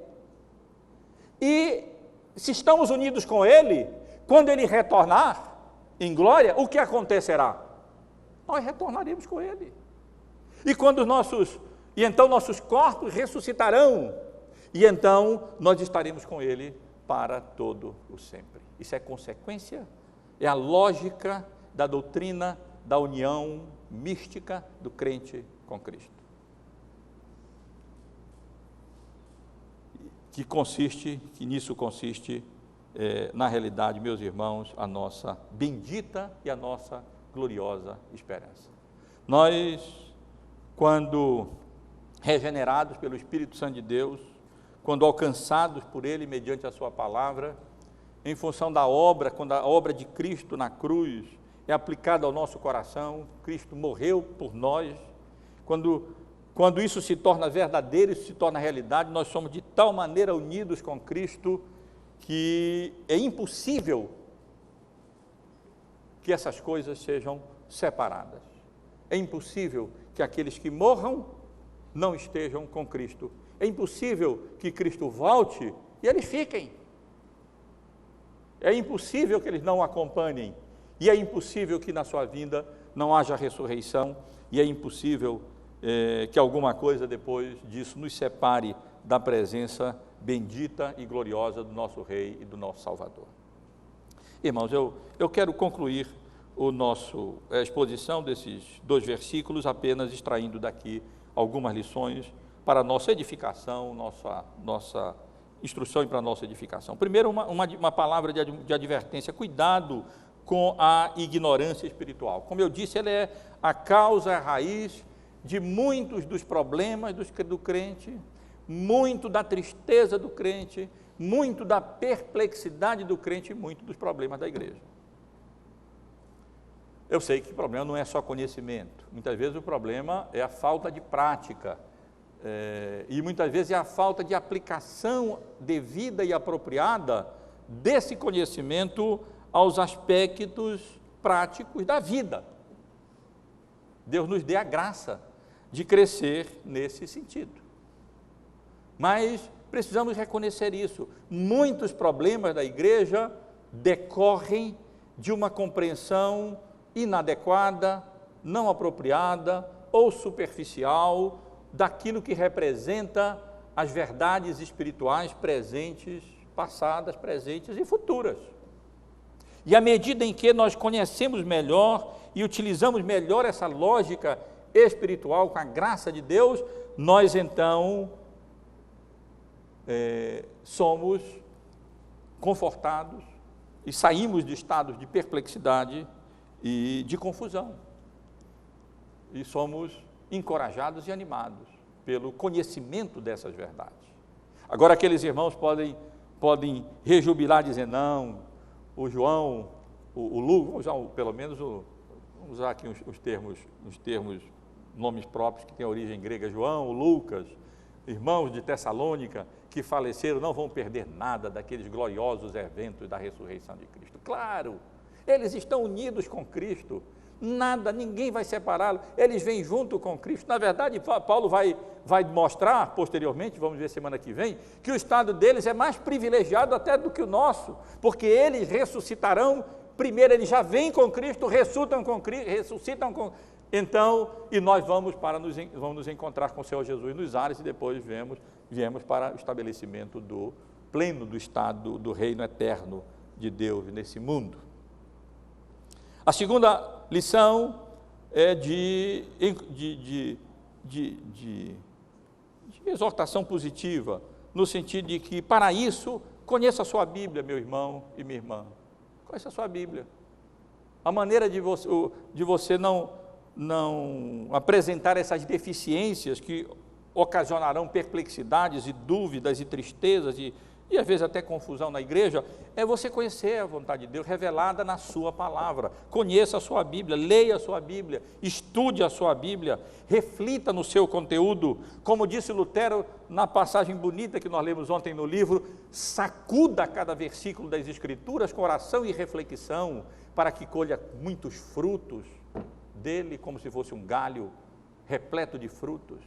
E se estamos unidos com Ele, quando Ele retornar em glória, o que acontecerá? Nós retornaremos com Ele. E então nossos corpos ressuscitarão, e então nós estaremos com Ele para todo o sempre. Isso é consequência, é a lógica da doutrina da união mística do crente com Cristo, que nisso consiste, na realidade, meus irmãos, a nossa bendita e a nossa gloriosa esperança. Nós, quando regenerados pelo Espírito Santo de Deus, quando alcançados por Ele mediante a sua palavra, em função da obra, quando a obra de Cristo na cruz é aplicada ao nosso coração, Cristo morreu por nós, quando isso se torna verdadeiro, isso se torna realidade, nós somos de tal maneira unidos com Cristo, que é impossível que essas coisas sejam separadas. É impossível que aqueles que morram não estejam com Cristo. É impossível que Cristo volte e eles fiquem. É impossível que eles não o acompanhem. E é impossível que na sua vinda não haja ressurreição. E é impossível que alguma coisa depois disso nos separe da presença bendita e gloriosa do nosso Rei e do nosso Salvador. Irmãos, eu quero concluir a exposição desses 2 versículos, apenas extraindo daqui algumas lições para a nossa edificação, nossa instrução e para a nossa edificação. Primeiro, uma palavra de advertência: cuidado com a ignorância espiritual. Como eu disse, ela é a causa, a raiz de muitos dos problemas do crente, muito da tristeza do crente, muito da perplexidade do crente e muito dos problemas da igreja. Eu sei que o problema não é só conhecimento, muitas vezes o problema é a falta de prática, e muitas vezes é a falta de aplicação devida e apropriada desse conhecimento aos aspectos práticos da vida. Deus nos dê a graça de crescer nesse sentido. Mas precisamos reconhecer isso. Muitos problemas da igreja decorrem de uma compreensão inadequada, não apropriada ou superficial daquilo que representa as verdades espirituais presentes, passadas, presentes e futuras. E à medida em que nós conhecemos melhor e utilizamos melhor essa lógica espiritual com a graça de Deus, nós então somos confortados e saímos de estados de perplexidade e de confusão. E somos encorajados e animados pelo conhecimento dessas verdades. Agora aqueles irmãos podem rejubilar, dizer, não, o João, o Lucas, pelo menos, vamos usar aqui os termos, nomes próprios que têm origem grega, João, o Lucas, irmãos de Tessalônica, que faleceram, não vão perder nada daqueles gloriosos eventos da ressurreição de Cristo. Claro, eles estão unidos com Cristo, nada, ninguém vai separá-los, eles vêm junto com Cristo. Na verdade, Paulo vai mostrar posteriormente, vamos ver semana que vem, que o estado deles é mais privilegiado até do que o nosso, porque eles ressuscitarão, primeiro eles já vêm com Cristo, ressuscitam com então, e nós vamos nos encontrar com o Senhor Jesus nos ares e depois viemos para o estabelecimento pleno do estado do reino eterno de Deus nesse mundo. A segunda lição é de exortação positiva, no sentido de que, para isso, conheça a sua Bíblia, meu irmão e minha irmã. Conheça a sua Bíblia. A maneira de você não apresentar essas deficiências que ocasionarão perplexidades e dúvidas e tristezas e às vezes até confusão na igreja, é você conhecer a vontade de Deus revelada na sua palavra. Conheça a sua Bíblia, leia a sua Bíblia, estude a sua Bíblia, reflita no seu conteúdo. Como disse Lutero na passagem bonita que nós lemos ontem no livro, sacuda cada versículo das Escrituras com oração e reflexão, para que colha muitos frutos dele, como se fosse um galho repleto de frutos.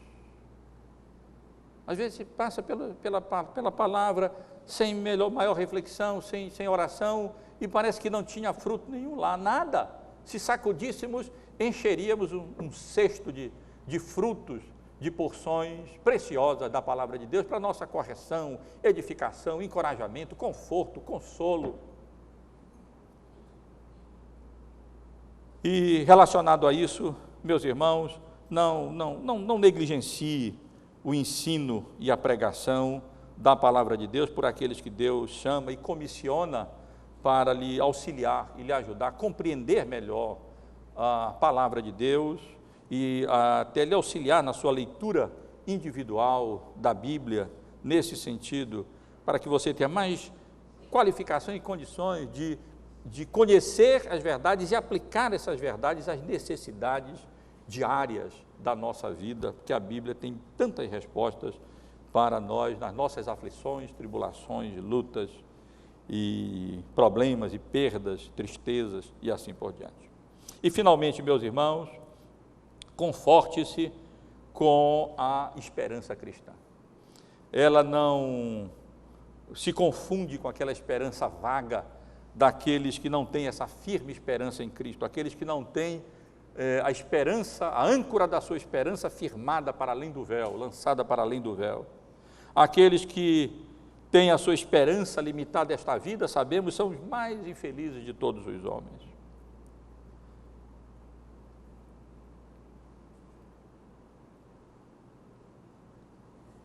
Às vezes se passa pela palavra sem maior reflexão, sem oração, e parece que não tinha fruto nenhum lá, nada. Se sacudíssemos, encheríamos um cesto de frutos, de porções preciosas da palavra de Deus para nossa correção, edificação, encorajamento, conforto, consolo. E relacionado a isso, meus irmãos, não negligencie o ensino e a pregação da palavra de Deus por aqueles que Deus chama e comissiona para lhe auxiliar e lhe ajudar a compreender melhor a palavra de Deus e até lhe auxiliar na sua leitura individual da Bíblia, nesse sentido, para que você tenha mais qualificação e condições de conhecer as verdades e aplicar essas verdades às necessidades diárias da nossa vida, porque a Bíblia tem tantas respostas para nós, nas nossas aflições, tribulações, lutas e problemas e perdas, tristezas e assim por diante. E finalmente, meus irmãos, conforte-se com a esperança cristã. Ela não se confunde com aquela esperança vaga daqueles que não têm essa firme esperança em Cristo, aqueles que não têm a esperança, a âncora da sua esperança firmada para além do véu, lançada para além do véu. Aqueles que têm a sua esperança limitada a esta vida, sabemos, são os mais infelizes de todos os homens.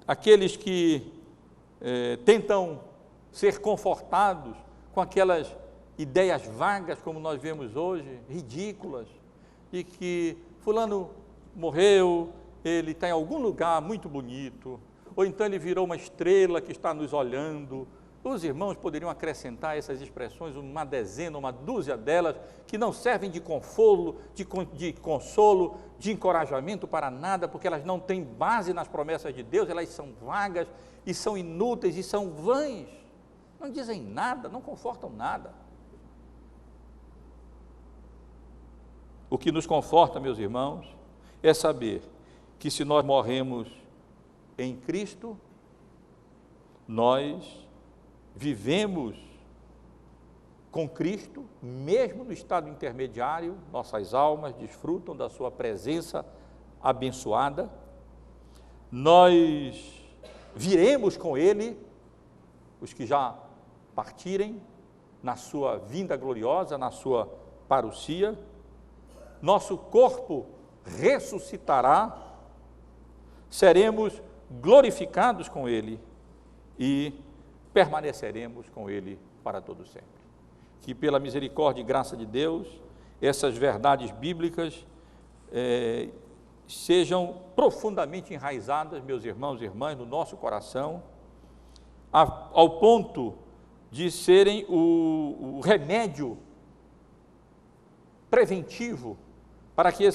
Aqueles que tentam ser confortados com aquelas ideias vagas, como nós vemos hoje, ridículas, e que fulano morreu, ele está em algum lugar muito bonito, ou então ele virou uma estrela que está nos olhando. Os irmãos poderiam acrescentar essas expressões, uma dezena, uma dúzia delas, que não servem de consolo, de encorajamento para nada, porque elas não têm base nas promessas de Deus, elas são vagas e são inúteis e são vãs, não dizem nada, não confortam nada. O que nos conforta, meus irmãos, é saber que se nós morremos em Cristo, nós vivemos com Cristo, mesmo no estado intermediário, nossas almas desfrutam da sua presença abençoada, nós viremos com Ele, os que já partirem, na sua vinda gloriosa, na sua parousia, nosso corpo ressuscitará, seremos glorificados com Ele e permaneceremos com Ele para todo sempre. Que pela misericórdia e graça de Deus, essas verdades bíblicas sejam profundamente enraizadas, meus irmãos e irmãs, no nosso coração, ao ponto de serem o remédio preventivo para que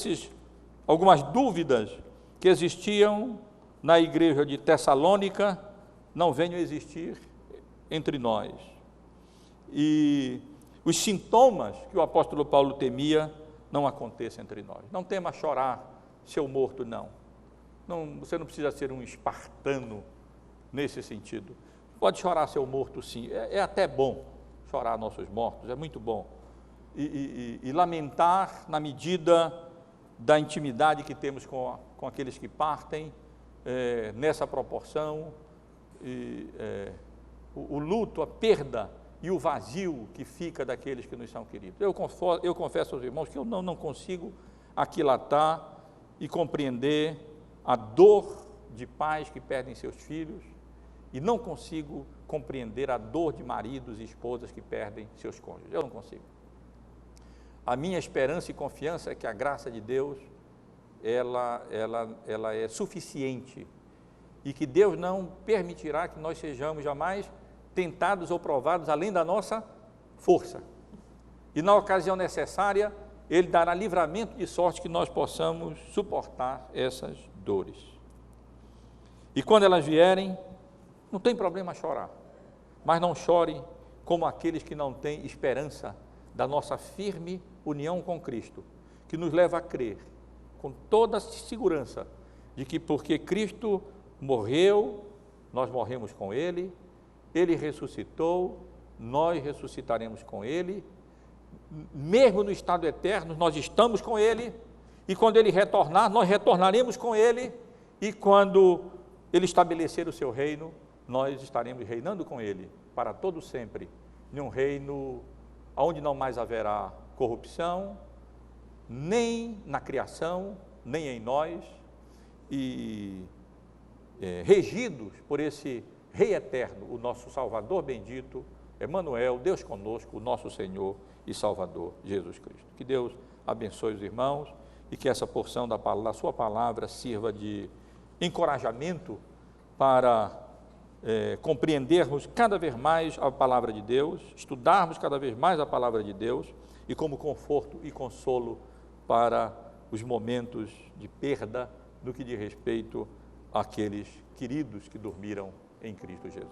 algumas dúvidas que existiam na igreja de Tessalônica não venham a existir entre nós. E os sintomas que o apóstolo Paulo temia não aconteçam entre nós. Não tema chorar seu morto, não. Você não precisa ser um espartano nesse sentido. Pode chorar seu morto, sim. É até bom chorar nossos mortos, é muito bom. E lamentar na medida da intimidade que temos com aqueles que partem, nessa proporção, o luto, a perda e o vazio que fica daqueles que nos são queridos. Eu confesso aos irmãos que eu não consigo aquilatar e compreender a dor de pais que perdem seus filhos, e não consigo compreender a dor de maridos e esposas que perdem seus cônjuges. Eu não consigo. A minha esperança e confiança é que a graça de Deus, ela é suficiente, e que Deus não permitirá que nós sejamos jamais tentados ou provados além da nossa força. E na ocasião necessária, Ele dará livramento de sorte que nós possamos suportar essas dores. E quando elas vierem, não tem problema chorar, mas não chore como aqueles que não têm esperança da nossa firme união com Cristo, que nos leva a crer com toda a segurança de que porque Cristo morreu, nós morremos com Ele, Ele ressuscitou, nós ressuscitaremos com Ele, mesmo no estado eterno, nós estamos com Ele, e quando Ele retornar, nós retornaremos com Ele, e quando Ele estabelecer o seu reino, nós estaremos reinando com Ele para todo sempre, em um reino onde não mais haverá corrupção, nem na criação, nem em nós, e regidos por esse Rei eterno, o nosso Salvador bendito, Emanuel, Deus conosco, o nosso Senhor e Salvador, Jesus Cristo. Que Deus abençoe os irmãos e que essa porção da sua palavra sirva de encorajamento para compreendermos cada vez mais a palavra de Deus, estudarmos cada vez mais a palavra de Deus, e como conforto e consolo para os momentos de perda no que diz respeito àqueles queridos que dormiram em Cristo Jesus.